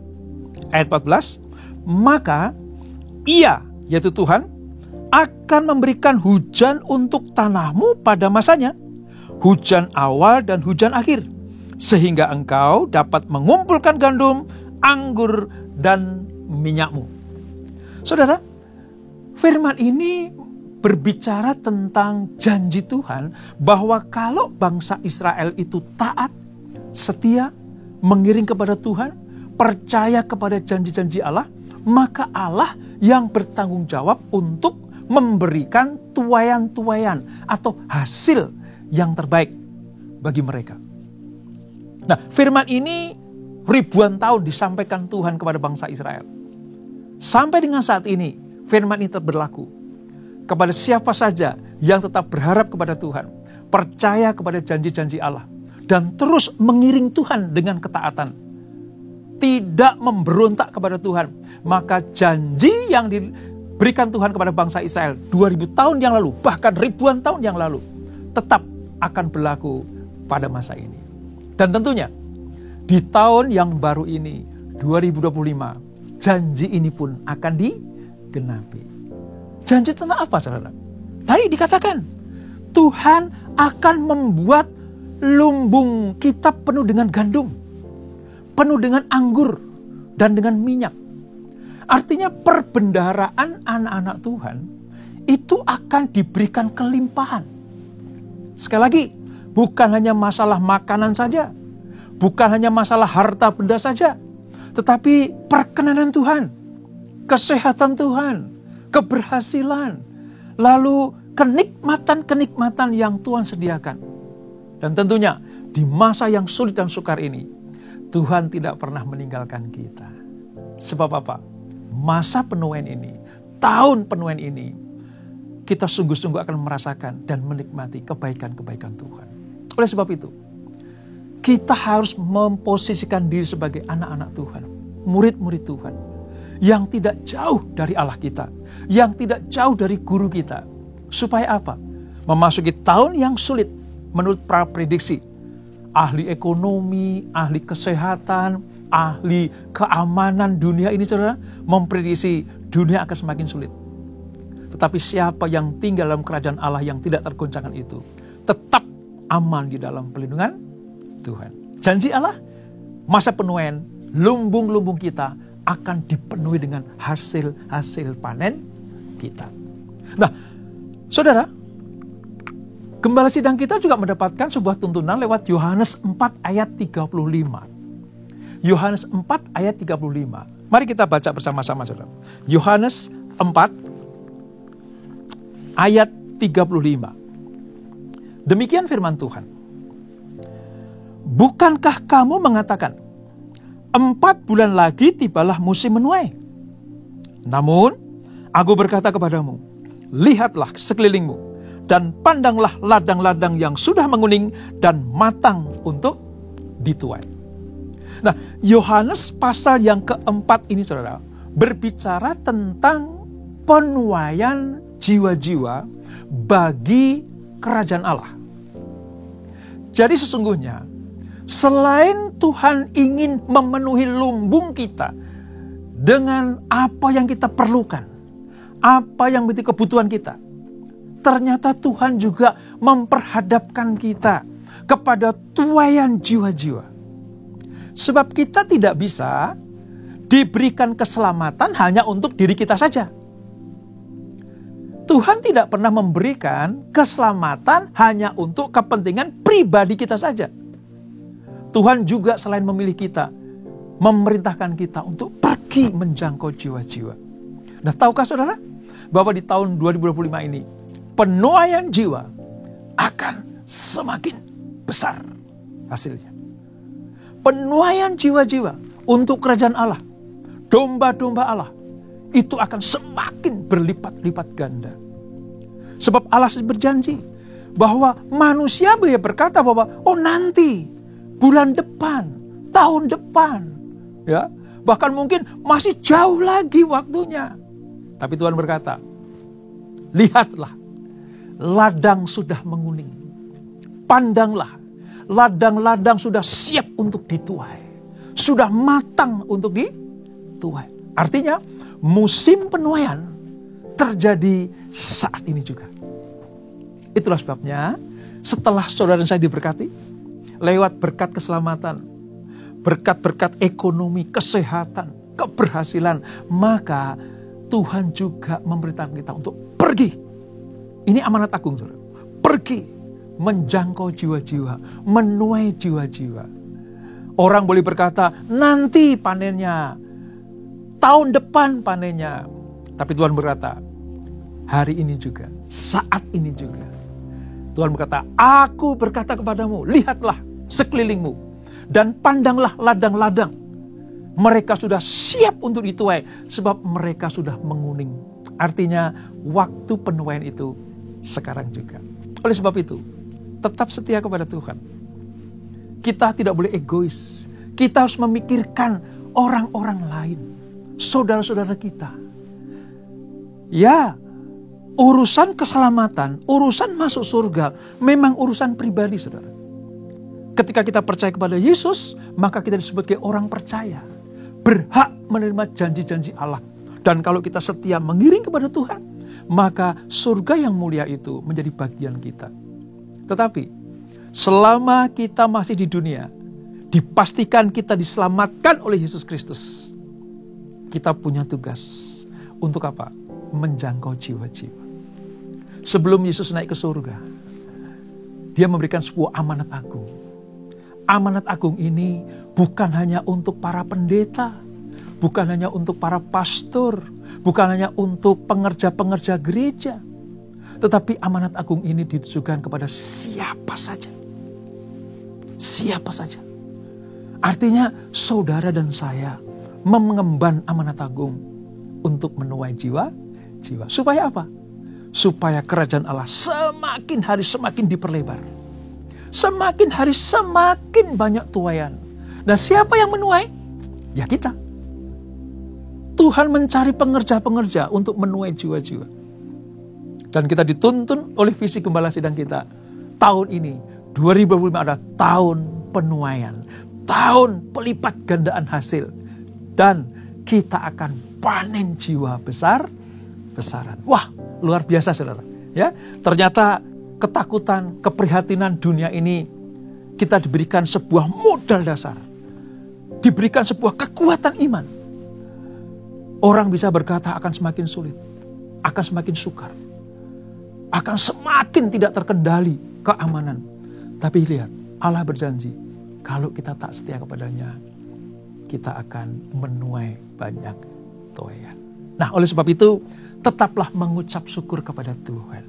Ayat 14, maka Ia, yaitu Tuhan, akan memberikan hujan untuk tanahmu pada masanya, hujan awal dan hujan akhir, sehingga engkau dapat mengumpulkan gandum, anggur, dan minyakmu. Saudara, firman ini berbicara tentang janji Tuhan bahwa kalau bangsa Israel itu taat, setia, mengiring kepada Tuhan, percaya kepada janji-janji Allah, maka Allah yang bertanggung jawab untuk memberikan tuaian-tuaian atau hasil yang terbaik bagi mereka. Nah, firman ini ribuan tahun disampaikan Tuhan kepada bangsa Israel. Sampai dengan saat ini, firman ini tetap berlaku kepada siapa saja yang tetap berharap kepada Tuhan, percaya kepada janji-janji Allah, dan terus mengiring Tuhan dengan ketaatan, tidak memberontak kepada Tuhan. Maka janji yang diberikan Tuhan kepada bangsa Israel 2000 tahun yang lalu, bahkan ribuan tahun yang lalu, tetap akan berlaku pada masa ini. Dan tentunya di tahun yang baru ini, 2025, janji ini pun akan digenapi. Janji tentang apa, saudara? Tadi dikatakan, Tuhan akan membuat lumbung kita penuh dengan gandum, penuh dengan anggur, dan dengan minyak. Artinya perbendaharaan anak-anak Tuhan itu akan diberikan kelimpahan. Sekali lagi, bukan hanya masalah makanan saja, bukan hanya masalah harta benda saja, tetapi perkenanan Tuhan, kesehatan Tuhan, keberhasilan, lalu kenikmatan-kenikmatan yang Tuhan sediakan. Dan tentunya di masa yang sulit dan sukar ini, Tuhan tidak pernah meninggalkan kita. Sebab apa? Masa penuaian ini, tahun penuaian ini, kita sungguh-sungguh akan merasakan dan menikmati kebaikan-kebaikan Tuhan. Oleh sebab itu, kita harus memposisikan diri sebagai anak-anak Tuhan, murid-murid Tuhan, yang tidak jauh dari Allah kita, yang tidak jauh dari guru kita. Supaya apa? Memasuki tahun yang sulit, menurut prediksi ahli ekonomi, ahli kesehatan, ahli keamanan dunia ini, saudara, memprediksi dunia akan semakin sulit. Tetapi siapa yang tinggal dalam kerajaan Allah yang tidak tergoncangkan itu, tetap aman di dalam perlindungan Tuhan. Janji Allah, masa penuaian, lumbung-lumbung kita akan dipenuhi dengan hasil-hasil panen kita. Nah, saudara, gembala sidang kita juga mendapatkan sebuah tuntunan lewat Yohanes 4 ayat 35. Yohanes 4 ayat 35. Mari kita baca bersama-sama, saudara. Yohanes 4 ayat 35. Demikian firman Tuhan. Bukankah kamu mengatakan, 4 bulan lagi tibalah musim menuai? Namun, aku berkata kepadamu, lihatlah sekelilingmu, dan pandanglah ladang-ladang yang sudah menguning dan matang untuk dituai. Nah, Yohanes pasal yang keempat ini, saudara, berbicara tentang penuaian jiwa-jiwa bagi kerajaan Allah. Jadi sesungguhnya, selain Tuhan ingin memenuhi lumbung kita dengan apa yang kita perlukan, apa yang menjadi kebutuhan kita, ternyata Tuhan juga memperhadapkan kita kepada tuaian jiwa-jiwa. Sebab kita tidak bisa diberikan keselamatan hanya untuk diri kita saja. Tuhan tidak pernah memberikan keselamatan hanya untuk kepentingan pribadi kita saja. Tuhan juga selain memilih kita, memerintahkan kita untuk pergi menjangkau jiwa-jiwa. Nah, tahukah saudara bahwa di tahun 2025 ini penuaian jiwa akan semakin besar hasilnya. Penuaian jiwa-jiwa untuk kerajaan Allah, domba-domba Allah, itu akan semakin berlipat-lipat ganda. Sebab Allah berjanji bahwa manusia boleh berkata bahwa nanti, bulan depan, tahun depan, ya, bahkan mungkin masih jauh lagi waktunya. Tapi Tuhan berkata, lihatlah, ladang sudah menguning. Pandanglah, ladang-ladang sudah siap untuk dituai. Sudah matang untuk dituai. Artinya, musim penuaian terjadi saat ini juga. Itulah sebabnya setelah saudara dan saya diberkati lewat berkat keselamatan, berkat-berkat ekonomi, kesehatan, keberhasilan, maka Tuhan juga memerintahkan kita untuk pergi. Ini amanat agung, saudara. Pergi menjangkau jiwa-jiwa, menuai jiwa-jiwa. Orang boleh berkata, nanti panennya, tahun depan panennya. Tapi Tuhan berkata, hari ini juga, saat ini juga. Tuhan berkata, aku berkata kepadamu, lihatlah sekelilingmu dan pandanglah ladang-ladang. Mereka sudah siap untuk dituai sebab mereka sudah menguning. Artinya waktu penuaian itu sekarang juga. Oleh sebab itu, tetap setia kepada Tuhan. Kita tidak boleh egois. Kita harus memikirkan orang-orang lain. Saudara-saudara kita. Ya, urusan keselamatan, urusan masuk surga, memang urusan pribadi, saudara. Ketika kita percaya kepada Yesus, maka kita disebut sebagai orang percaya. Berhak menerima janji-janji Allah. Dan kalau kita setia mengiring kepada Tuhan, maka surga yang mulia itu menjadi bagian kita. Tetapi, selama kita masih di dunia, dipastikan kita diselamatkan oleh Yesus Kristus. Kita punya tugas untuk apa? Menjangkau jiwa-jiwa. Sebelum Yesus naik ke surga, Dia memberikan sebuah amanat agung. Amanat agung ini bukan hanya untuk para pendeta, bukan hanya untuk para pastor, bukan hanya untuk pengerja-pengerja gereja, tetapi amanat agung ini ditujukan kepada siapa saja. Siapa saja. Artinya saudara dan saya mengemban amanat agung untuk menuai jiwa-jiwa. Supaya apa? Supaya kerajaan Allah semakin hari semakin diperlebar. Semakin hari semakin banyak tuaian. Nah, siapa yang menuai? Ya kita. Tuhan mencari pengerja-pengerja untuk menuai jiwa-jiwa. Dan kita dituntun oleh visi gembala sidang kita. Tahun ini, 2025 adalah tahun penuaian. Tahun pelipat gandaan hasil. Dan kita akan panen jiwa besar-besaran. Wah, luar biasa, saudara. Ya, ternyata ketakutan, keprihatinan dunia ini kita diberikan sebuah modal dasar. Diberikan sebuah kekuatan iman. Orang bisa berkata akan semakin sulit, akan semakin sukar, akan semakin tidak terkendali keamanan. Tapi lihat, Allah berjanji, kalau kita tak setia kepadanya, kita akan menuai banyak tuaian. Nah, oleh sebab itu, tetaplah mengucap syukur kepada Tuhan.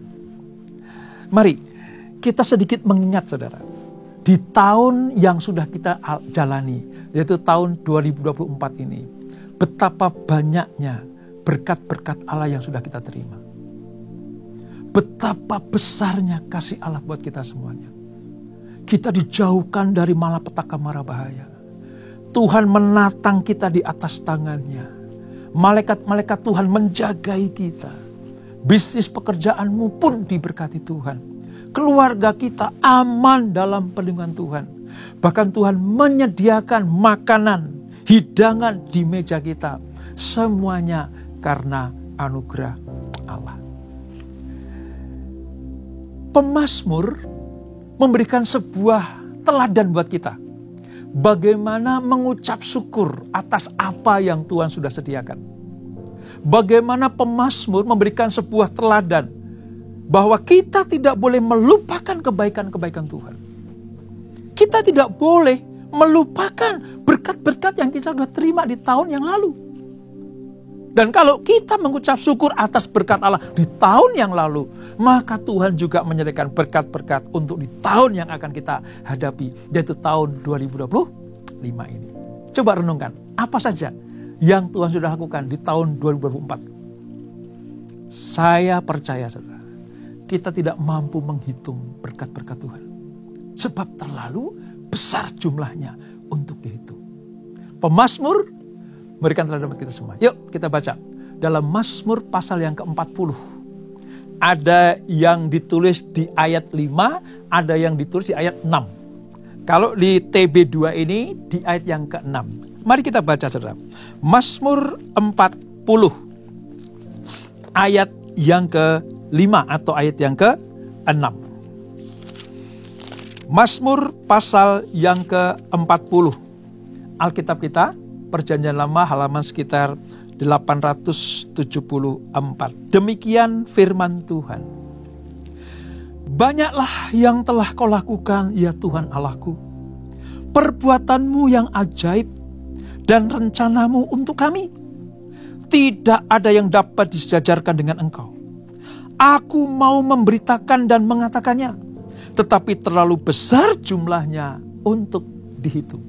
Mari, kita sedikit mengingat, saudara, di tahun yang sudah kita jalani, yaitu tahun 2024 ini, betapa banyaknya berkat-berkat Allah yang sudah kita terima. Betapa besarnya kasih Allah buat kita semuanya. Kita dijauhkan dari malapetaka mara bahaya. Tuhan menatang kita di atas tangannya. Malaikat-malaikat Tuhan menjagai kita. Bisnis pekerjaanmu pun diberkati Tuhan. Keluarga kita aman dalam perlindungan Tuhan. Bahkan Tuhan menyediakan makanan, hidangan di meja kita. Semuanya karena anugerah Allah. Pemazmur memberikan sebuah teladan buat kita. Bagaimana mengucap syukur atas apa yang Tuhan sudah sediakan. bagaimana pemazmur memberikan sebuah teladan bahwa kita tidak boleh melupakan kebaikan-kebaikan Tuhan. Kita tidak boleh melupakan berkat-berkat yang kita sudah terima di tahun yang lalu. Dan kalau kita mengucap syukur atas berkat Allah di tahun yang lalu, maka Tuhan juga menyediakan berkat-berkat untuk di tahun yang akan kita hadapi, yaitu tahun 2025 ini. Coba renungkan, apa saja yang Tuhan sudah lakukan di tahun 2024. Saya percaya, saudara, kita tidak mampu menghitung berkat-berkat Tuhan. Sebab terlalu besar jumlahnya untuk dihitung. Pemazmur memberikan teladan buat kita semua. Yuk kita baca. Dalam Mazmur pasal yang ke-40. Ada yang ditulis di ayat 5, ada yang ditulis di ayat 6. Kalau di TB2 ini di ayat yang ke-6. Mari kita baca, saudara. Mazmur 40. Ayat yang ke-5 atau ayat yang ke-6. Mazmur pasal yang ke-40. Alkitab kita, Perjanjian Lama, halaman sekitar 874. Demikian firman Tuhan. Banyaklah yang telah kau lakukan, ya Tuhan Allahku. Perbuatanmu yang ajaib dan rencanamu untuk kami. Tidak ada yang dapat disejajarkan dengan engkau. Aku mau memberitakan dan mengatakannya, tetapi terlalu besar jumlahnya untuk dihitung.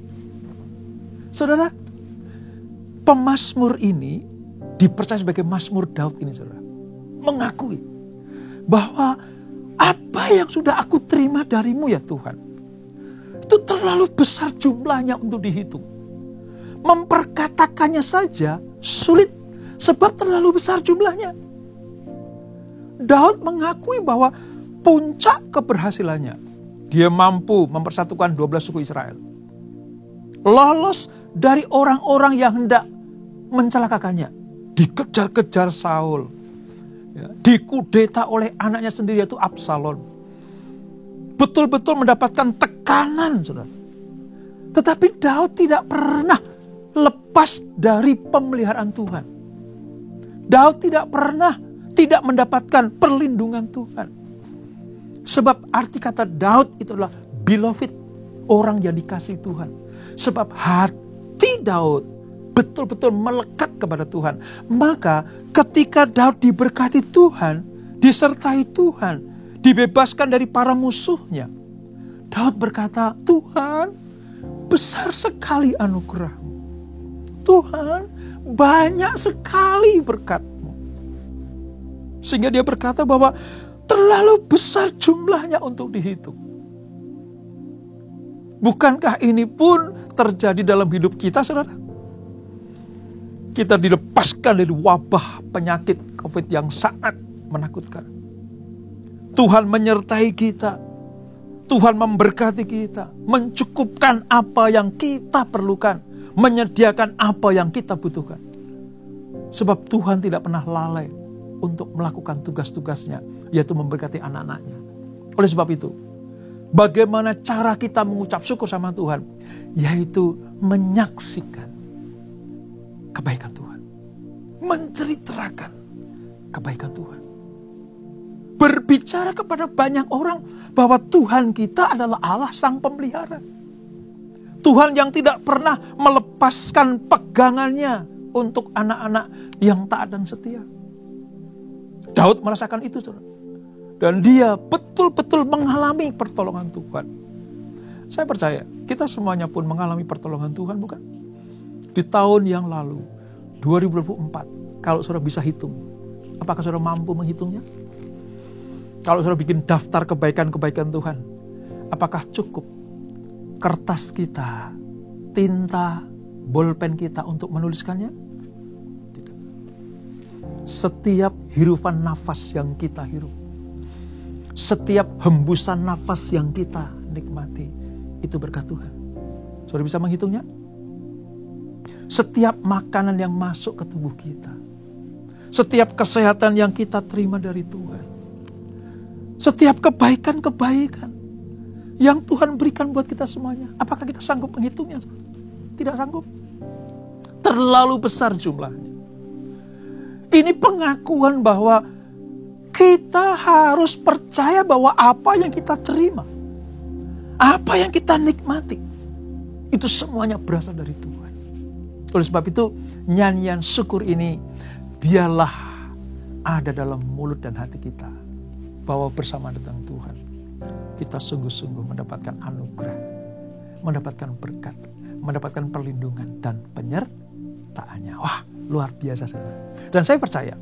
Saudara, pemazmur ini dipercaya sebagai Mazmur Daud ini, saudara, mengakui bahwa apa yang sudah aku terima darimu ya Tuhan, itu terlalu besar jumlahnya untuk dihitung. Memperkatakannya saja sulit sebab terlalu besar jumlahnya. Daud mengakui bahwa puncak keberhasilannya, dia mampu mempersatukan 12 suku Israel. Lolos dari orang-orang yang hendak mencelakakannya. Dikejar-kejar Saul. Dikudeta oleh anaknya sendiri, yaitu Absalom. Betul-betul mendapatkan tekanan, saudara. Tetapi Daud tidak pernah lepas dari pemeliharaan Tuhan. Daud tidak pernah tidak mendapatkan perlindungan Tuhan. Sebab arti kata Daud itu adalah beloved, orang yang dikasihi Tuhan. Sebab hati Daud betul-betul melekat kepada Tuhan. Maka ketika Daud diberkati Tuhan, disertai Tuhan, dibebaskan dari para musuhnya, Daud berkata, Tuhan, besar sekali anugerah-Mu. Tuhan, banyak sekali berkat-Mu. Sehingga dia berkata bahwa terlalu besar jumlahnya untuk dihitung. Bukankah ini pun terjadi dalam hidup kita, saudara? Kita dilepaskan dari wabah penyakit COVID yang sangat menakutkan. Tuhan menyertai kita. Tuhan memberkati kita. Mencukupkan apa yang kita perlukan. Menyediakan apa yang kita butuhkan. Sebab Tuhan tidak pernah lalai untuk melakukan tugas-tugasnya, yaitu memberkati anak-anaknya. Oleh sebab itu, bagaimana cara kita mengucap syukur sama Tuhan? Yaitu menyaksikan kebaikan Tuhan. Menceritakan kebaikan Tuhan. Berbicara kepada banyak orang bahwa Tuhan kita adalah Allah Sang Pemelihara. Tuhan yang tidak pernah melepaskan pegangannya untuk anak-anak yang taat dan setia. Daud merasakan itu, saudara. Dan dia betul-betul mengalami pertolongan Tuhan. Saya percaya kita semuanya pun mengalami pertolongan Tuhan, bukan? Di tahun yang lalu, 2024, kalau saudara bisa hitung, apakah saudara mampu menghitungnya? Kalau saudara bikin daftar kebaikan-kebaikan Tuhan, apakah cukup kertas kita, tinta, bolpen kita untuk menuliskannya? Tidak. Setiap hirupan nafas yang kita hirup, setiap hembusan nafas yang kita nikmati, itu berkat Tuhan. Saudara bisa menghitungnya? Setiap makanan yang masuk ke tubuh kita, setiap kesehatan yang kita terima dari Tuhan, setiap kebaikan-kebaikan yang Tuhan berikan buat kita semuanya, apakah kita sanggup menghitungnya? Tidak sanggup. Terlalu besar jumlahnya. Ini pengakuan bahwa kita harus percaya bahwa apa yang kita terima, apa yang kita nikmati, itu semuanya berasal dari Tuhan. Oleh sebab itu, nyanyian syukur ini biarlah ada dalam mulut dan hati kita, bahwa bersama dengan Tuhan kita sungguh-sungguh mendapatkan anugerah, mendapatkan berkat, mendapatkan perlindungan dan penyertaannya. Wah, luar biasa saudara. Dan saya percaya,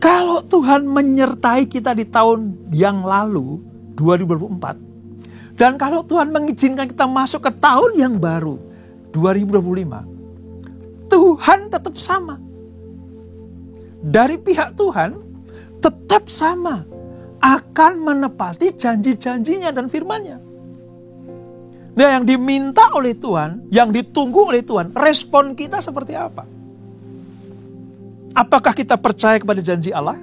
kalau Tuhan menyertai kita di tahun yang lalu, 2024, dan kalau Tuhan mengizinkan kita masuk ke tahun yang baru, 2025, Tuhan tetap sama. Dari pihak Tuhan tetap sama, akan menepati janji-janjinya dan firman-Nya. Nah, yang diminta oleh Tuhan, yang ditunggu oleh Tuhan, respon kita seperti apa? Apakah kita percaya kepada janji Allah?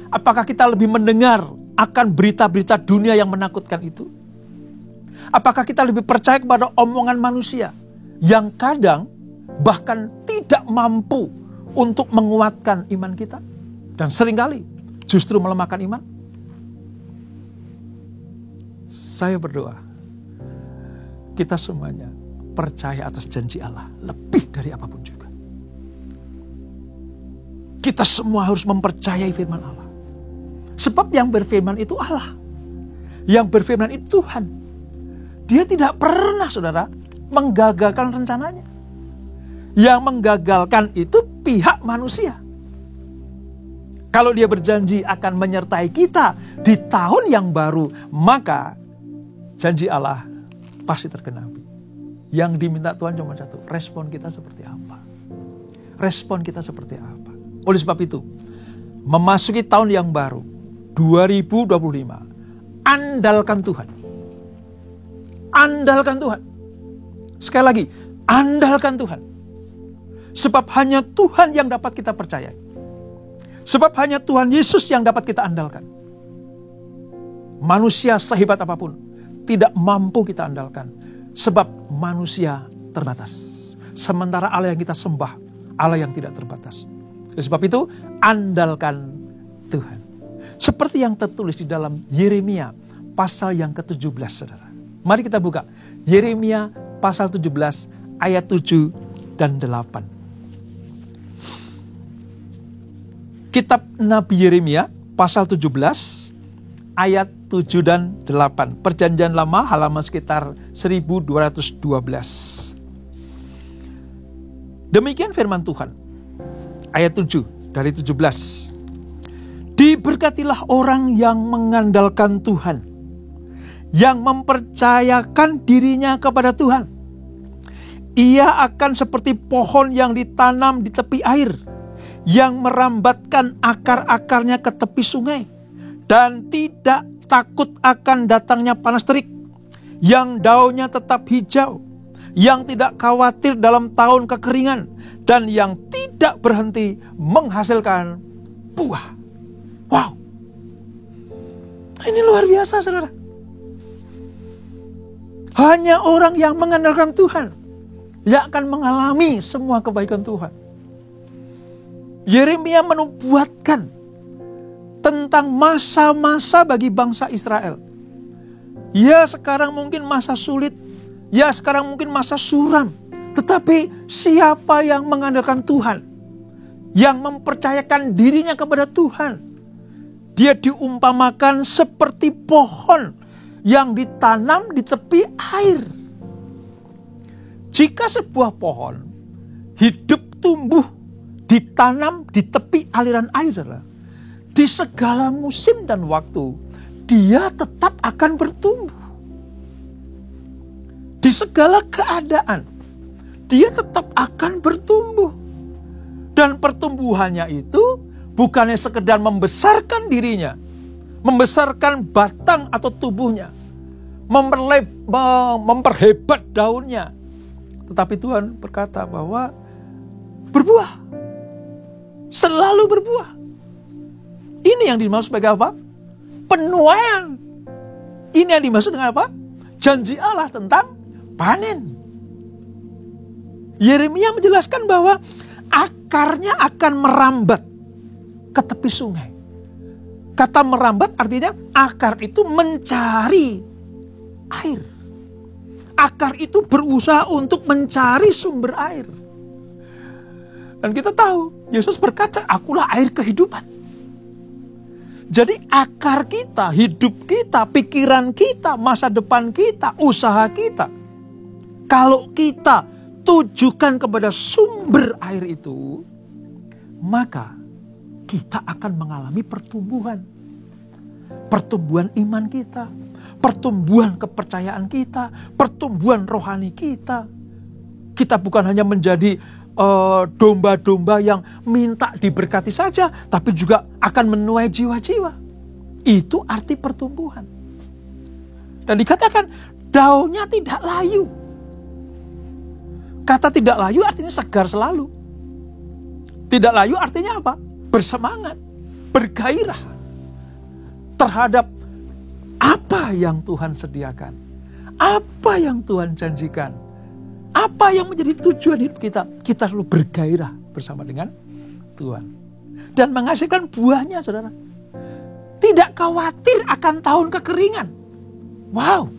Apakah kita lebih mendengar akan berita-berita dunia yang menakutkan itu? Apakah kita lebih percaya kepada omongan manusia yang kadang bahkan tidak mampu untuk menguatkan iman kita dan seringkali justru melemahkan iman? Saya berdoa kita semuanya percaya atas janji Allah lebih dari apapun juga. Kita semua harus mempercayai firman Allah. Sebab yang berfirman itu Allah. Yang berfirman itu Tuhan. Dia tidak pernah, saudara, menggagalkan rencananya. Yang menggagalkan itu pihak manusia. Kalau dia berjanji akan menyertai kita di tahun yang baru, maka janji Allah pasti tergenapi. Yang diminta Tuhan cuma satu, respon kita seperti apa? Respon kita seperti apa? Oleh sebab itu, memasuki tahun yang baru, 2025, andalkan Tuhan. Andalkan Tuhan. Sekali lagi, andalkan Tuhan. Sebab hanya Tuhan yang dapat kita percayai. Sebab hanya Tuhan Yesus yang dapat kita andalkan. Manusia sehebat apapun tidak mampu kita andalkan. Sebab manusia terbatas. Sementara Allah yang kita sembah, Allah yang tidak terbatas. Sebab itu, andalkan Tuhan. Seperti yang tertulis di dalam Yeremia pasal yang ke-17, saudara. Mari kita buka. Yeremia pasal 17 ayat 7 dan 8. Kitab Nabi Yeremia pasal 17 ayat 7 dan 8. Perjanjian Lama halaman sekitar 1212. Demikian firman Tuhan. Ayat 7 dari 17. Diberkatilah orang yang mengandalkan Tuhan, yang mempercayakan dirinya kepada Tuhan. Ia akan seperti pohon yang ditanam di tepi air, yang merambatkan akar-akarnya ke tepi sungai, dan tidak takut akan datangnya panas terik, yang daunnya tetap hijau, yang tidak khawatir dalam tahun kekeringan, dan yang tidak berhenti menghasilkan buah. Wow, ini luar biasa, saudara. Hanya orang yang mengandalkan Tuhan yang akan mengalami semua kebaikan Tuhan. Yeremia menubuatkan tentang masa-masa bagi bangsa Israel. Ya, sekarang mungkin masa sulit. Ya, sekarang mungkin masa suram. Tetapi siapa yang mengandalkan Tuhan, yang mempercayakan dirinya kepada Tuhan, dia diumpamakan seperti pohon yang ditanam di tepi air. Jika sebuah pohon hidup tumbuh ditanam di tepi aliran air, saudara, di segala musim dan waktu dia tetap akan bertumbuh. Di segala keadaan dia tetap akan bertumbuh. Dan pertumbuhannya itu bukannya sekedar membesarkan dirinya, membesarkan batang atau tubuhnya, memperhebat daunnya. Tetapi Tuhan berkata bahwa berbuah, selalu berbuah. Ini yang dimaksud sebagai apa? Penuaian. Ini yang dimaksud dengan apa? Janji Allah tentang panen. Yeremia menjelaskan bahwa akarnya akan merambat ke tepi sungai. Kata merambat artinya akar itu mencari air. Akar itu berusaha untuk mencari sumber air. Dan kita tahu, Yesus berkata, akulah air kehidupan. Jadi akar kita, hidup kita, pikiran kita, masa depan kita, usaha kita, kalau kita tujukan kepada sumber air itu, maka kita akan mengalami pertumbuhan. Pertumbuhan iman kita, pertumbuhan kepercayaan kita, pertumbuhan rohani kita. Kita bukan hanya menjadi domba-domba yang minta diberkati saja, tapi juga akan menuai jiwa-jiwa. Itu arti pertumbuhan. Dan dikatakan daunnya tidak layu. Kata tidak layu artinya segar selalu. Tidak layu artinya apa? Bersemangat, bergairah terhadap apa yang Tuhan sediakan, apa yang Tuhan janjikan, apa yang menjadi tujuan hidup kita. Kita selalu bergairah bersama dengan Tuhan dan menghasilkan buahnya, saudara. Tidak khawatir akan tahun kekeringan. Wow,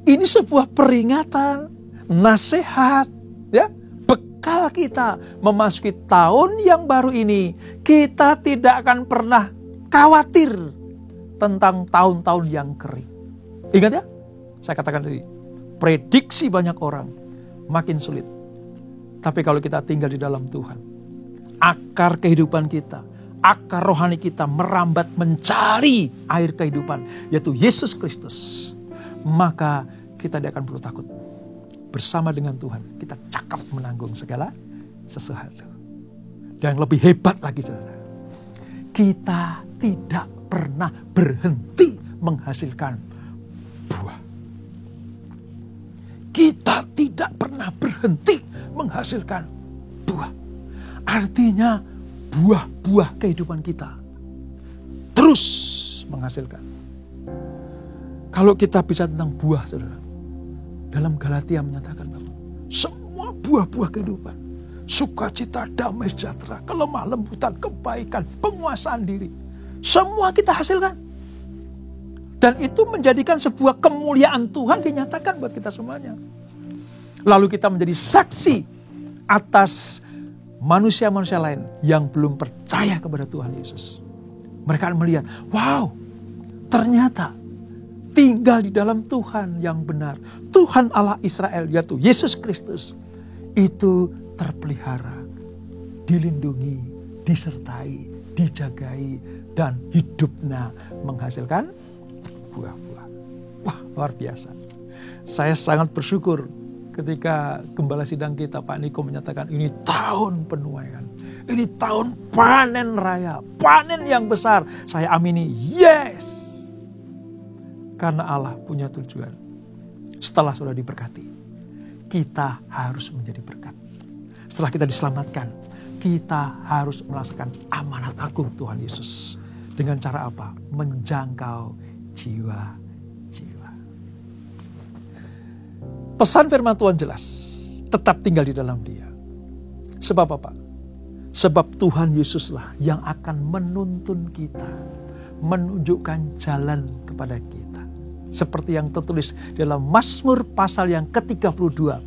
ini sebuah peringatan, nasihat, ya, bekal kita memasuki tahun yang baru ini. Kita tidak akan pernah khawatir tentang tahun-tahun yang kering. Ingat ya, saya katakan tadi, prediksi banyak orang makin sulit. Tapi kalau kita tinggal di dalam Tuhan, akar kehidupan kita, akar rohani kita merambat mencari air kehidupan, yaitu Yesus Kristus. Maka kita tidak akan perlu takut. Bersama dengan Tuhan, kita cakap menanggung segala sesuatu. Dan yang lebih hebat lagi, saudara, kita tidak pernah berhenti menghasilkan buah. Kita tidak pernah berhenti menghasilkan buah. Artinya buah-buah kehidupan kita terus menghasilkan. Kalau kita bicara tentang buah, saudara, dalam Galatia menyatakan bahwa semua buah-buah kehidupan, sukacita, damai sejahtera, kelemah lembutan, kebaikan, penguasaan diri, semua kita hasilkan. Dan itu menjadikan sebuah kemuliaan Tuhan dinyatakan buat kita semuanya. Lalu kita menjadi saksi atas manusia-manusia lain yang belum percaya kepada Tuhan Yesus. Mereka akan melihat, wow, ternyata tinggal di dalam Tuhan yang benar, Tuhan Allah Israel, yaitu Yesus Kristus, itu terpelihara, dilindungi, disertai, dijagai, dan hidupnya menghasilkan buah-buah. Wah, luar biasa. Saya sangat bersyukur ketika gembala sidang kita, Pak Niko, menyatakan ini tahun penuaian. Ini tahun panen raya, panen yang besar. Saya amini, yes. Karena Allah punya tujuan. Setelah sudah diberkati, kita harus menjadi berkat. Setelah kita diselamatkan, kita harus melaksanakan amanat agung Tuhan Yesus. Dengan cara apa? Menjangkau jiwa-jiwa. Pesan firman Tuhan jelas, tetap tinggal di dalam Dia. Sebab apa? Sebab Tuhan Yesuslah yang akan menuntun kita, menunjukkan jalan kepada kita. Seperti yang tertulis dalam Mazmur pasal yang ke-32,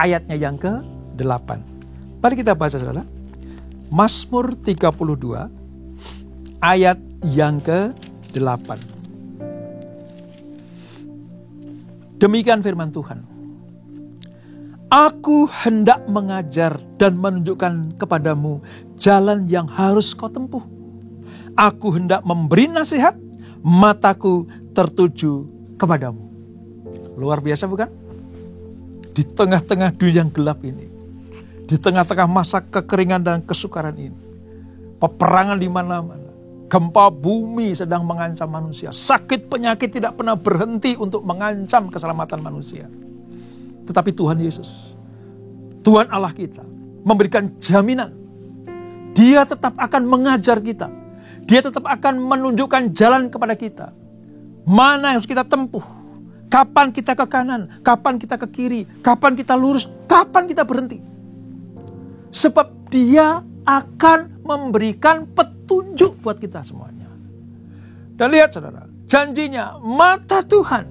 ayatnya yang ke-8. Mari kita baca, saudara. Mazmur 32, ayat yang ke-8. Demikian firman Tuhan. Aku hendak mengajar dan menunjukkan kepadamu jalan yang harus kau tempuh. Aku hendak memberi nasihat, mataku tertuju kepadamu. Luar biasa bukan? Di tengah-tengah dunia yang gelap ini, di tengah-tengah masa kekeringan dan kesukaran ini, peperangan di mana-mana, gempa bumi sedang mengancam manusia, sakit penyakit tidak pernah berhenti untuk mengancam keselamatan manusia. Tetapi Tuhan Yesus, Tuhan Allah kita, memberikan jaminan. Dia tetap akan mengajar kita. Dia tetap akan menunjukkan jalan kepada kita. Mana yang harus kita tempuh. Kapan kita ke kanan, kapan kita ke kiri, kapan kita lurus, kapan kita berhenti. Sebab Dia akan memberikan petunjuk buat kita semuanya. Dan lihat saudara, janjinya mata Tuhan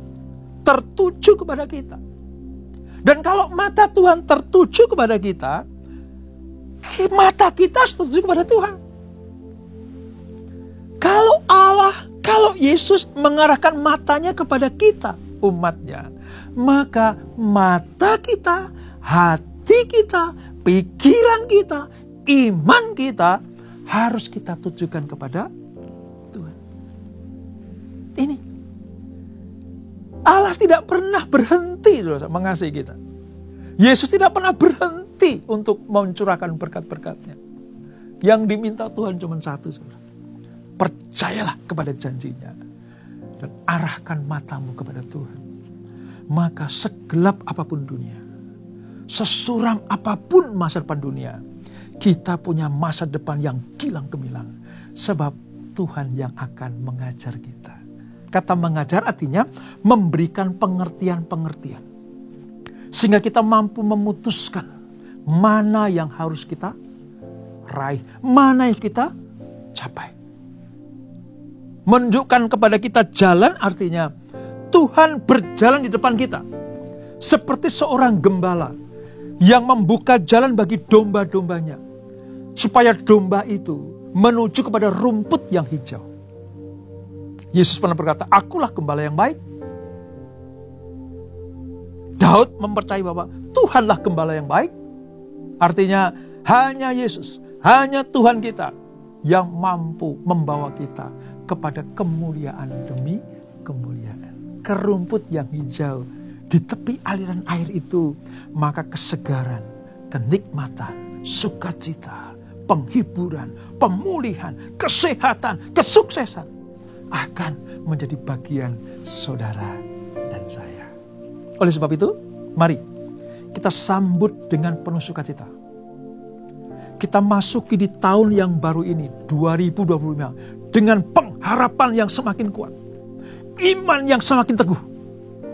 tertuju kepada kita. Dan kalau mata Tuhan tertuju kepada kita, mata kita harus tertuju kepada Tuhan. Kalau Yesus mengarahkan matanya kepada kita, umatnya, maka mata kita, hati kita, pikiran kita, iman kita harus kita tujukan kepada Tuhan. Ini Allah tidak pernah berhenti mengasihi kita. Yesus tidak pernah berhenti untuk mencurahkan berkat-berkatnya. Yang diminta Tuhan cuma satu, saudara. Percayalah kepada janjinya dan arahkan matamu kepada Tuhan. Maka segelap apapun dunia, sesuram apapun masa depan dunia, kita punya masa depan yang gilang gemilang. Sebab Tuhan yang akan mengajar kita. Kata mengajar artinya memberikan pengertian-pengertian. Sehingga kita mampu memutuskan mana yang harus kita raih, mana yang kita capai. Menunjukkan kepada kita jalan artinya Tuhan berjalan di depan kita. Seperti seorang gembala yang membuka jalan bagi domba-dombanya. Supaya domba itu menuju kepada rumput yang hijau. Yesus pernah berkata, akulah gembala yang baik. Daud mempercayai bahwa Tuhanlah gembala yang baik. Artinya hanya Yesus, hanya Tuhan kita yang mampu membawa kita kepada kemuliaan demi kemuliaan. Ke rumput yang hijau, di tepi aliran air itu, maka kesegaran, kenikmatan, sukacita, penghiburan, pemulihan, kesehatan, kesuksesan akan menjadi bagian saudara dan saya. Oleh sebab itu, mari kita sambut dengan penuh sukacita. Kita masuki di tahun yang baru ini, 2025, dengan pengharapan yang semakin kuat. Iman yang semakin teguh.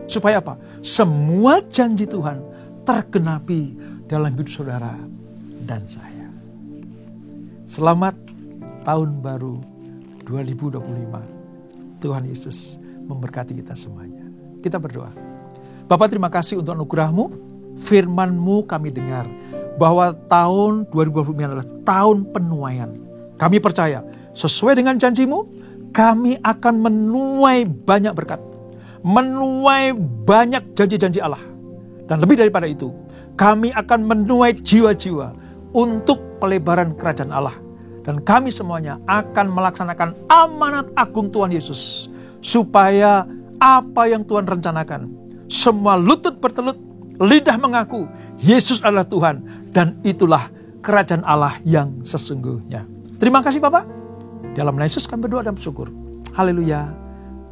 Supaya apa? Semua janji Tuhan tergenapi dalam hidup saudara dan saya. Selamat tahun baru 2025. Tuhan Yesus memberkati kita semuanya. Kita berdoa. Bapa, terima kasih untuk anugerah-Mu. Firman-Mu kami dengar bahwa tahun 2025 adalah tahun penuaian. Kami percaya sesuai dengan janji-Mu, kami akan menuai banyak berkat. Menuai banyak janji-janji Allah. Dan lebih daripada itu, kami akan menuai jiwa-jiwa untuk pelebaran kerajaan Allah. Dan kami semuanya akan melaksanakan amanat agung Tuhan Yesus. Supaya apa yang Tuhan rencanakan, semua lutut bertelut, lidah mengaku Yesus adalah Tuhan. Dan itulah kerajaan Allah yang sesungguhnya. Terima kasih Bapak. Dalam nama Yesus kami berdoa dan bersyukur. Haleluya.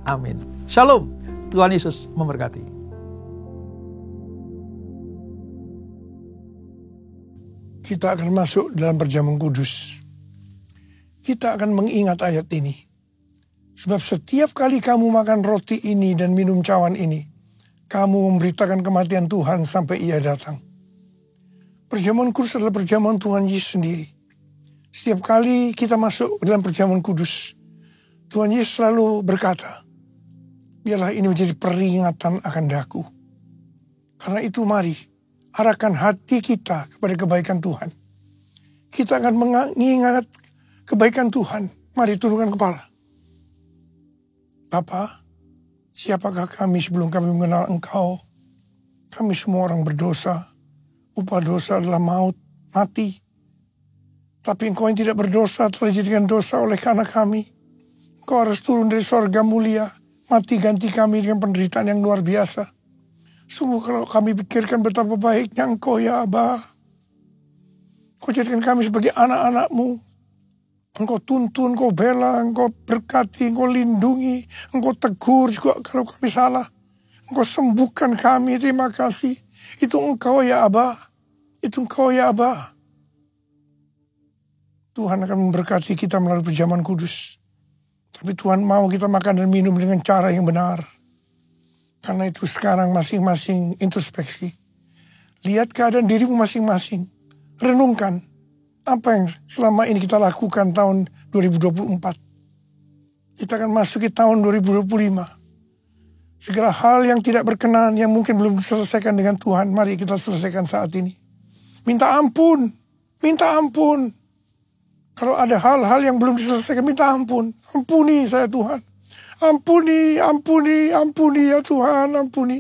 Amin. Shalom. Tuhan Yesus memberkati. Kita akan masuk dalam perjamuan kudus. Kita akan mengingat ayat ini. Sebab setiap kali kamu makan roti ini dan minum cawan ini, kamu memberitakan kematian Tuhan sampai Ia datang. Perjamuan kudus adalah perjamuan Tuhan Yesus sendiri. Setiap kali kita masuk dalam perjamuan kudus, Tuhan Yesus selalu berkata, biarlah ini menjadi peringatan akan daku. Karena itu mari, arahkan hati kita kepada kebaikan Tuhan. Kita akan mengingat kebaikan Tuhan. Mari tundukkan kepala. Bapa, siapakah kami sebelum kami mengenal Engkau? Kami semua orang berdosa. Upah dosa adalah maut, mati. Tapi Engkau yang tidak berdosa telah dijadikan dosa oleh karena kami. Engkau harus turun dari sorga mulia, mati ganti kami dengan penderitaan yang luar biasa. Sungguh kalau kami pikirkan betapa baiknya Engkau ya Aba. Engkau jadikan kami sebagai anak-anak-Mu. Engkau tuntun, Engkau bela, Engkau berkati, Engkau lindungi, Engkau tegur juga kalau kami salah. Engkau sembuhkan kami, terima kasih. Itu Engkau ya Aba. Itu Engkau ya Aba. Tuhan akan memberkati kita melalui perjamuan kudus. Tapi Tuhan mau kita makan dan minum dengan cara yang benar. Karena itu sekarang masing-masing introspeksi. Lihat keadaan dirimu masing-masing. renungkan apa yang selama ini kita lakukan tahun 2024. Kita akan masuki tahun 2025. Segala hal yang tidak berkenan, yang mungkin belum diselesaikan dengan Tuhan, mari kita selesaikan saat ini. Minta ampun, minta ampun. Kalau ada hal-hal yang belum diselesaikan, minta ampun. Ampuni saya Tuhan. Ampuni, ampuni, ampuni ya Tuhan, ampuni.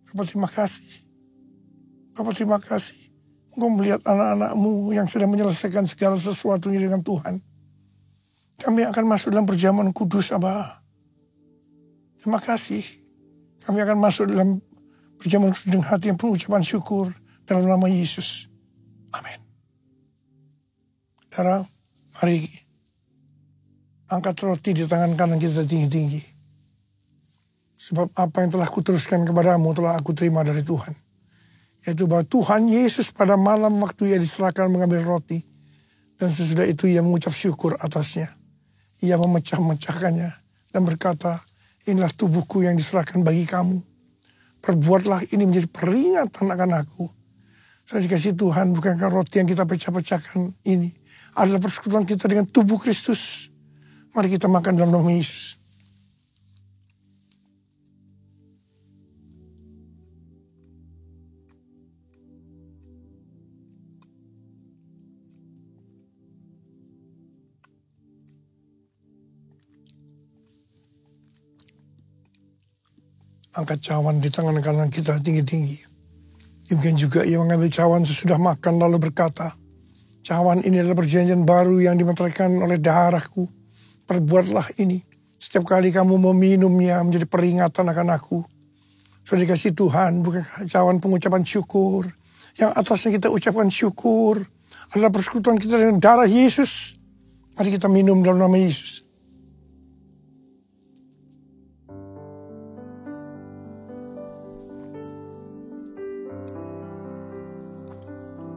Bapak terima kasih. Bapak terima kasih. Engkau melihat anak-anak-Mu yang sedang menyelesaikan segala sesuatunya dengan Tuhan. Kami akan masuk dalam perjamuan kudus, Abah. Terima kasih. Kami akan masuk dalam perjamuan kudus dengan hati yang penuh ucapan syukur dalam nama Yesus. Amin. Saudara, mari angkat roti di tangan kanan kita tinggi-tinggi. Sebab apa yang telah kuteruskan kepadamu telah aku terima dari Tuhan. Yaitu bahwa Tuhan Yesus pada malam waktu ia diserahkan mengambil roti. Dan sesudah itu ia mengucap syukur atasnya. Ia memecah-mecahkannya dan berkata, inilah tubuhku yang diserahkan bagi kamu. Perbuatlah ini menjadi peringatan akan aku. Saya dikasih Tuhan, bukankah roti yang kita pecah-pecahkan ini adalah persekutuan kita dengan tubuh Kristus. Mari kita makan dalam nama Yesus. Angkat cawan di tangan kanan kita tinggi-tinggi. Demikian juga ia mengambil cawan sesudah makan lalu berkata, cawan ini adalah perjanjian baru yang dimeteraikan oleh darahku. Perbuatlah ini. Setiap kali kamu meminumnya menjadi peringatan akan aku. Sudah dikasih Tuhan, bukan cawan pengucapan syukur. Yang atasnya kita ucapkan syukur adalah persekutuan kita dengan darah Yesus. Mari kita minum dalam nama Yesus.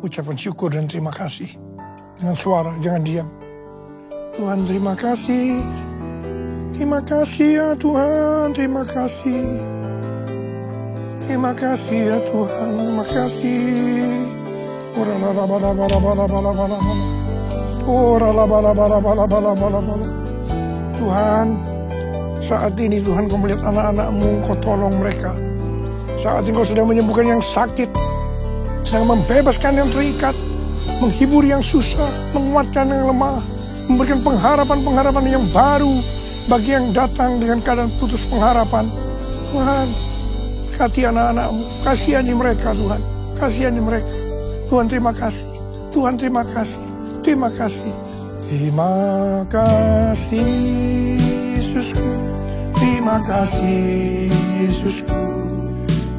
Ucapan syukur dan terima kasih. Dengan suara, jangan diam. Tuhan terima kasih. Terima kasih ya Tuhan, terima kasih. Terima kasih ya Tuhan, terima kasih. Ora la la bala bala bala bala bala bala. Ora la bala bala bala bala bala bala. Tuhan, saat ini Tuhan Kau melihat anak-anak-Mu, Kau tolong mereka. Saat ini Kau sedang menyembuhkan yang sakit, sedang membebaskan yang terikat, menghibur yang susah, menguatkan yang lemah, memberikan pengharapan-pengharapan yang baru bagi yang datang dengan keadaan putus pengharapan. Tuhan, berkati anak-anak-Mu, kasihani mereka Tuhan, kasihani mereka. Tuhan terima kasih, Tuhan terima kasih, terima kasih. Terima kasih Yesusku, terima kasih Yesusku,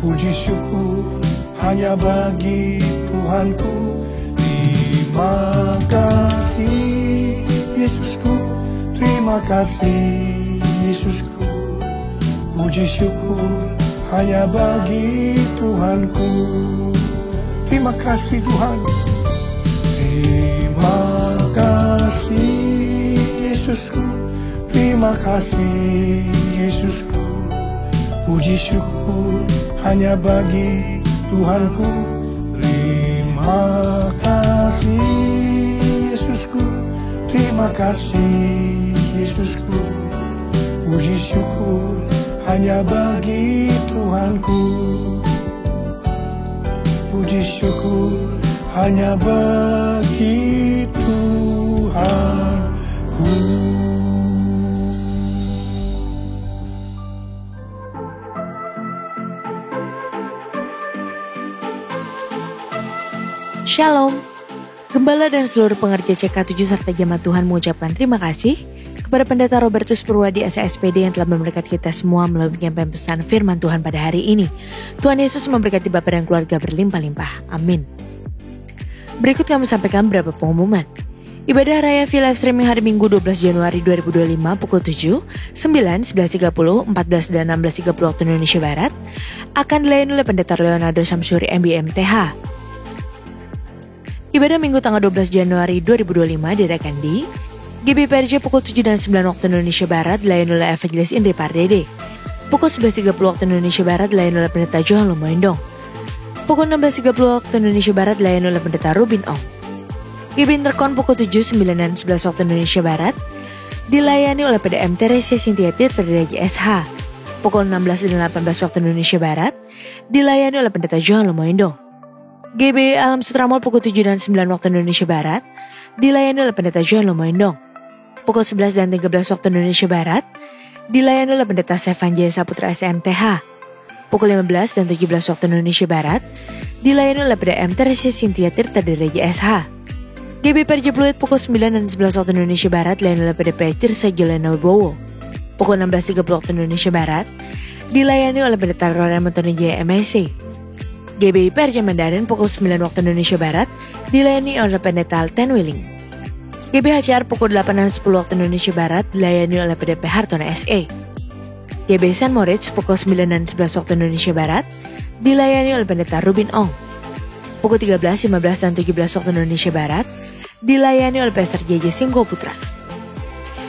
puji syukur hanya bagi Tuhanku. Terima kasih Yesusku, terima kasih Yesusku, puji syukur hanya bagi Tuhanku. Terima kasih Tuhan. Terima kasih Yesusku, terima kasih Yesusku, puji syukur hanya bagi Tuhanku. Terima kasih Yesusku, terima kasih Yesusku, puji syukur hanya bagi Tuhanku. Puji syukur hanya bagi Tuhanku. Shalom. Gembala dan seluruh pengerja CK7 serta jemaat Tuhan mengucapkan terima kasih kepada Pendeta Robertus Purwadi SASPD yang telah memberkati kita semua melalui penyampaian pesan firman Tuhan pada hari ini. Tuhan Yesus memberkati Bapak dan keluarga berlimpah-limpah. Amin. Berikut kami sampaikan beberapa pengumuman. Ibadah Raya V Live Streaming hari Minggu 12 Januari 2025 pukul 7, 9, 11.30, 14 dan 16.30 waktu Indonesia Barat akan dilayani oleh Pendeta Leonardo Samsuri MBMTH. Ibadah Minggu tanggal 12 Januari 2025 diadakan di GBPRJ pukul 7 dan 9 waktu Indonesia Barat dilayani oleh Evangelis Indri Pardede. Pukul 11.30 waktu Indonesia Barat dilayani oleh Pendeta Johan Lumoindong. Pukul 16.30 waktu Indonesia Barat dilayani oleh Pendeta Rubin Ong. GB Intercon pukul 7, 9, dan 11 waktu Indonesia Barat dilayani oleh PDM Teresia Cynthia Tirta Dirgaji SH. Pukul 16 dan 18 waktu Indonesia Barat dilayani oleh Pendeta Johan Lomoindo. GB Alam Sutra Mall pukul 7 dan 9 waktu Indonesia Barat dilayani oleh Pendeta Johan Lomoindo. Pukul 11 dan 13 waktu Indonesia Barat dilayani oleh Pendeta Stefan Jaya Saputra SMTH. Pukul 15 dan 17 waktu Indonesia Barat dilayani oleh PDM Teresia Cynthia Tirta Dirgaji SH. GB PRJ Pluit pukul 9 dan 11 waktu Indonesia Barat dilayani oleh PDP Tirsa Jolena Wibowo. Pukul 16.30 waktu Indonesia Barat dilayani oleh Pendeta Raymond Jaya MSc. GB PRJ Mandarin pukul 9 waktu Indonesia Barat dilayani oleh Pendeta Alten Willing. GB HCR pukul 8 dan 10 waktu Indonesia Barat dilayani oleh PDP Hartono SE. GB St. Moritz pukul 9 dan 11 waktu Indonesia Barat dilayani oleh Pendeta Rubin Ong. Pukul 13, 15, dan 17 waktu Indonesia Barat dilayani oleh Pastor JJ Singgo Putra.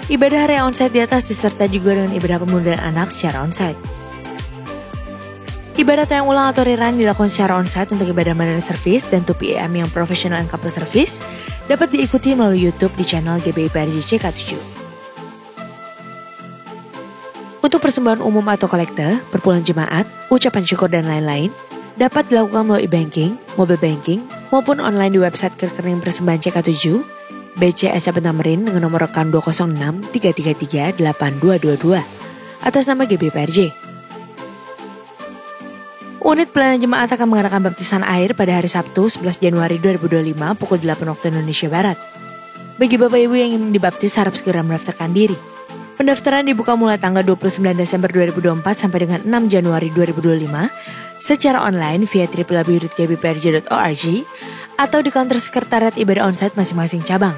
Ibadah hari onsite di atas disertai juga dengan ibadah pemuda dan anak secara onsite. Ibadah tayang ulang atau rerun dilakukan secara onsite untuk ibadah Mandarin Service dan 2PM yang professional and couple service dapat diikuti melalui YouTube di channel GBI PRJ CK7. Untuk persembahan umum atau kolekte, perpuluhan jemaat, ucapan syukur dan lain-lain dapat dilakukan melalui banking, mobile banking, maupun online di website rekening persembahan CK7 BCS Tamrin dengan nomor rekening 206 333 8222 atas nama GBI PRJ. Unit pelayanan jemaat akan mengadakan baptisan air pada hari Sabtu 11 Januari 2025 pukul 8 waktu Indonesia Barat. Bagi Bapak Ibu yang ingin dibaptis harap segera mendaftarkan diri. Pendaftaran dibuka mulai tanggal 29 Desember 2024 sampai dengan 6 Januari 2025 secara online via www.gbprj.org atau di counter sekretariat ibadah onsite masing-masing cabang.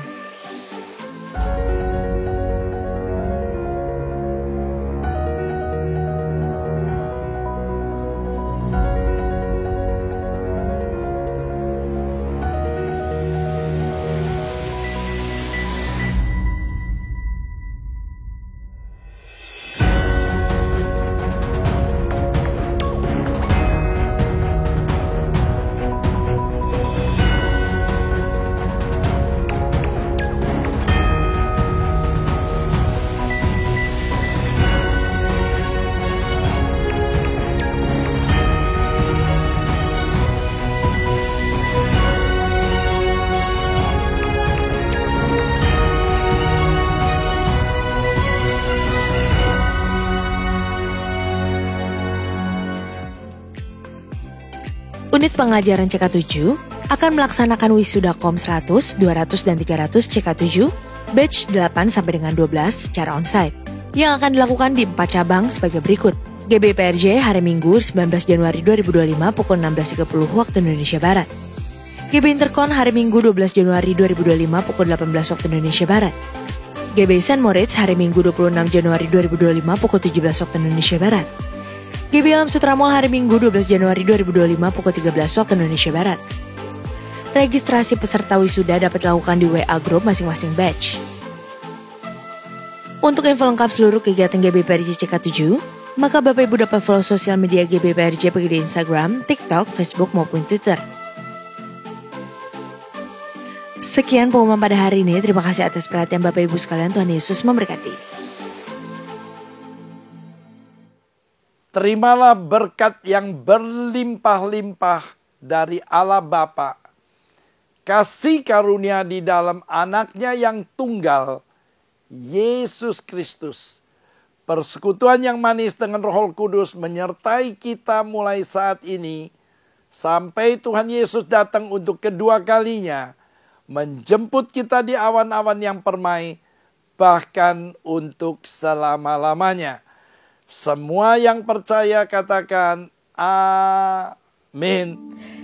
Unit pengajaran CK7 akan melaksanakan wisuda KOM 100, 200, dan 300 CK7 batch 8 sampai dengan 12 secara onsite yang akan dilakukan di 4 cabang sebagai berikut. GBI PRJ hari Minggu 19 Januari 2025 pukul 16.30 waktu Indonesia Barat. GBI Intercon hari Minggu 12 Januari 2025 pukul 18 waktu Indonesia Barat. GBI St. Moritz hari Minggu 26 Januari 2025 pukul 17 waktu Indonesia Barat. GBI Alam Sutra Mall hari Minggu 12 Januari 2025 pukul 13 waktu Indonesia Barat. Registrasi peserta wisuda dapat dilakukan di WA Group masing-masing batch. Untuk info lengkap seluruh kegiatan GBI PRJ CK7, maka Bapak Ibu dapat follow sosial media GBI PRJ baik di Instagram, TikTok, Facebook, maupun Twitter. Sekian pengumuman pada hari ini. Terima kasih atas perhatian Bapak Ibu sekalian. Tuhan Yesus memberkati. Terimalah berkat yang berlimpah-limpah dari Allah Bapa, kasih karunia di dalam anaknya yang tunggal, Yesus Kristus. Persekutuan yang manis dengan Roh Kudus menyertai kita mulai saat ini, sampai Tuhan Yesus datang untuk kedua kalinya, menjemput kita di awan-awan yang permai, bahkan untuk selama-lamanya. Semua yang percaya katakan amin.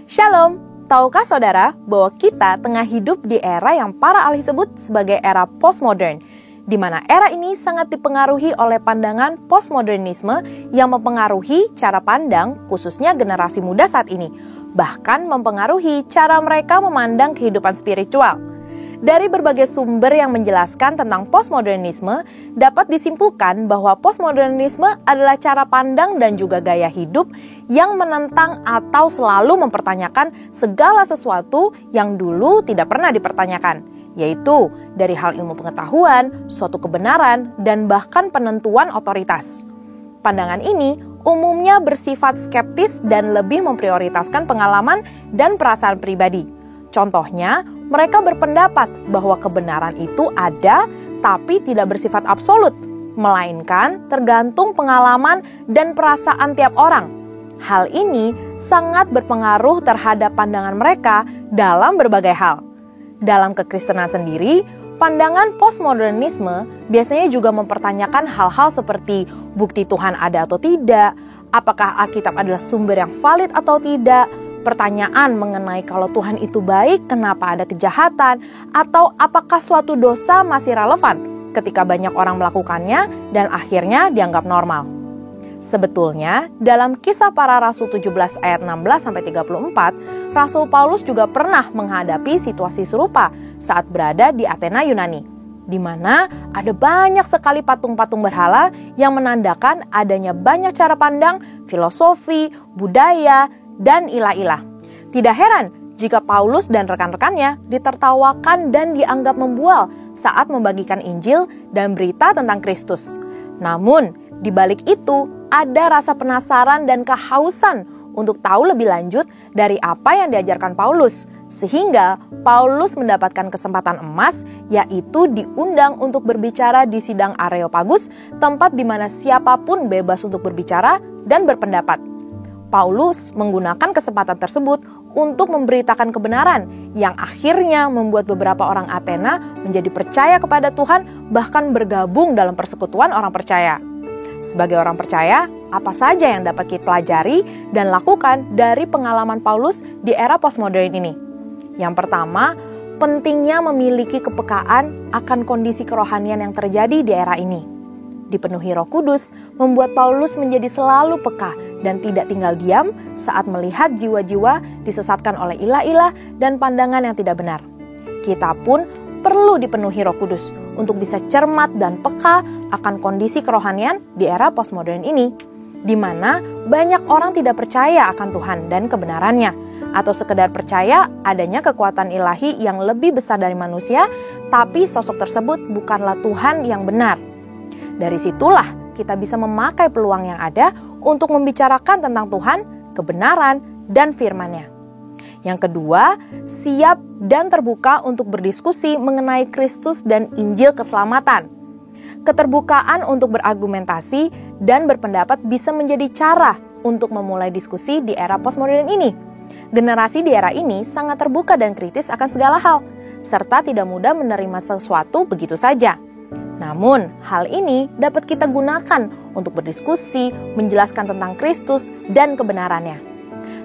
Shalom, tahukah saudara bahwa kita tengah hidup di era yang para ahli sebut sebagai era postmodern, di mana era ini sangat dipengaruhi oleh pandangan postmodernisme yang mempengaruhi cara pandang khususnya generasi muda saat ini, bahkan mempengaruhi cara mereka memandang kehidupan spiritual. Dari berbagai sumber yang menjelaskan tentang postmodernisme, dapat disimpulkan bahwa postmodernisme adalah cara pandang dan juga gaya hidup yang menentang atau selalu mempertanyakan segala sesuatu yang dulu tidak pernah dipertanyakan, yaitu dari hal ilmu pengetahuan, suatu kebenaran, dan bahkan penentuan otoritas. Pandangan ini umumnya bersifat skeptis dan lebih memprioritaskan pengalaman dan perasaan pribadi. Contohnya, mereka berpendapat bahwa kebenaran itu ada tapi tidak bersifat absolut, melainkan tergantung pengalaman dan perasaan tiap orang. Hal ini sangat berpengaruh terhadap pandangan mereka dalam berbagai hal. Dalam kekristenan sendiri, pandangan postmodernisme biasanya juga mempertanyakan hal-hal seperti bukti Tuhan ada atau tidak, apakah Alkitab adalah sumber yang valid atau tidak, pertanyaan mengenai kalau Tuhan itu baik, kenapa ada kejahatan, atau apakah suatu dosa masih relevan ketika banyak orang melakukannya dan akhirnya dianggap normal. Sebetulnya, dalam Kisah Para Rasul 17 ayat 16-34, Rasul Paulus juga pernah menghadapi situasi serupa saat berada di Athena, Yunani, di mana ada banyak sekali patung-patung berhala yang menandakan adanya banyak cara pandang, filosofi, budaya, dan ilah-ilah. Tidak heran jika Paulus dan rekan-rekannya ditertawakan dan dianggap membual saat membagikan Injil dan berita tentang Kristus. Namun, di balik itu ada rasa penasaran dan kehausan untuk tahu lebih lanjut dari apa yang diajarkan Paulus, sehingga Paulus mendapatkan kesempatan emas, yaitu diundang untuk berbicara di sidang Areopagus, tempat di mana siapapun bebas untuk berbicara dan berpendapat. Paulus menggunakan kesempatan tersebut untuk memberitakan kebenaran yang akhirnya membuat beberapa orang Athena menjadi percaya kepada Tuhan, bahkan bergabung dalam persekutuan orang percaya. Sebagai orang percaya, apa saja yang dapat kita pelajari dan lakukan dari pengalaman Paulus di era postmodern ini? Yang pertama, pentingnya memiliki kepekaan akan kondisi kerohanian yang terjadi di era ini. Dipenuhi Roh Kudus membuat Paulus menjadi selalu peka dan tidak tinggal diam saat melihat jiwa-jiwa disesatkan oleh ilah-ilah dan pandangan yang tidak benar. Kita pun perlu dipenuhi Roh Kudus untuk bisa cermat dan peka akan kondisi kerohanian di era postmodern ini, di mana banyak orang tidak percaya akan Tuhan dan kebenarannya, atau sekedar percaya adanya kekuatan ilahi yang lebih besar dari manusia, tapi sosok tersebut bukanlah Tuhan yang benar. Dari situlah kita bisa memakai peluang yang ada untuk membicarakan tentang Tuhan, kebenaran, dan firman-Nya. Yang kedua, siap dan terbuka untuk berdiskusi mengenai Kristus dan Injil keselamatan. Keterbukaan untuk berargumentasi dan berpendapat bisa menjadi cara untuk memulai diskusi di era postmodern ini. Generasi di era ini sangat terbuka dan kritis akan segala hal, serta tidak mudah menerima sesuatu begitu saja. Namun, hal ini dapat kita gunakan untuk berdiskusi, menjelaskan tentang Kristus dan kebenarannya.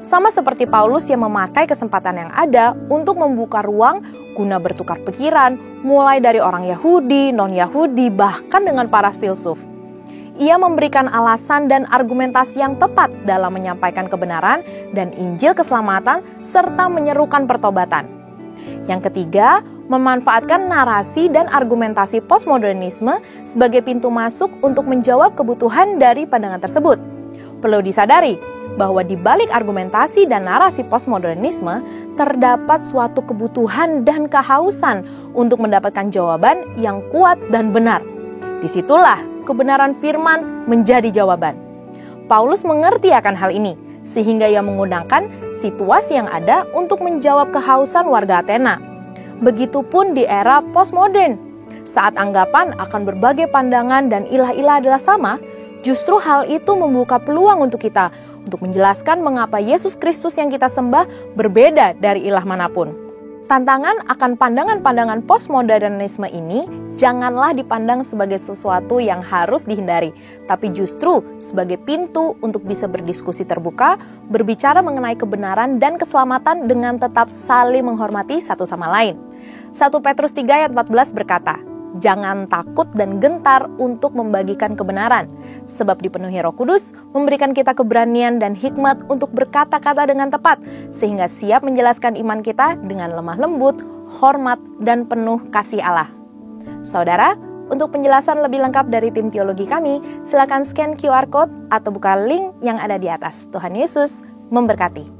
Sama seperti Paulus yang memakai kesempatan yang ada untuk membuka ruang guna bertukar pikiran, mulai dari orang Yahudi, non-Yahudi, bahkan dengan para filsuf. Ia memberikan alasan dan argumentasi yang tepat dalam menyampaikan kebenaran dan Injil keselamatan, serta menyerukan pertobatan. Yang ketiga, memanfaatkan narasi dan argumentasi postmodernisme sebagai pintu masuk untuk menjawab kebutuhan dari pandangan tersebut. Perlu disadari bahwa di balik argumentasi dan narasi postmodernisme terdapat suatu kebutuhan dan kehausan untuk mendapatkan jawaban yang kuat dan benar. Disitulah kebenaran firman menjadi jawaban. Paulus mengerti akan hal ini, sehingga ia menggunakan situasi yang ada untuk menjawab kehausan warga Athena. Begitupun di era postmodern, saat anggapan akan berbagai pandangan dan ilah-ilah adalah sama, justru hal itu membuka peluang untuk kita untuk menjelaskan mengapa Yesus Kristus yang kita sembah berbeda dari ilah manapun. Tantangan akan pandangan-pandangan postmodernisme ini janganlah dipandang sebagai sesuatu yang harus dihindari, tapi justru sebagai pintu untuk bisa berdiskusi terbuka, berbicara mengenai kebenaran dan keselamatan dengan tetap saling menghormati satu sama lain. 1 Petrus 3 ayat 14 berkata, "Jangan takut dan gentar untuk membagikan kebenaran, sebab dipenuhi Roh Kudus memberikan kita keberanian dan hikmat untuk berkata-kata dengan tepat, sehingga siap menjelaskan iman kita dengan lemah lembut, hormat, dan penuh kasih Allah. Saudara, untuk penjelasan lebih lengkap dari tim teologi kami, silakan scan QR Code atau buka link yang ada di atas. Tuhan Yesus memberkati.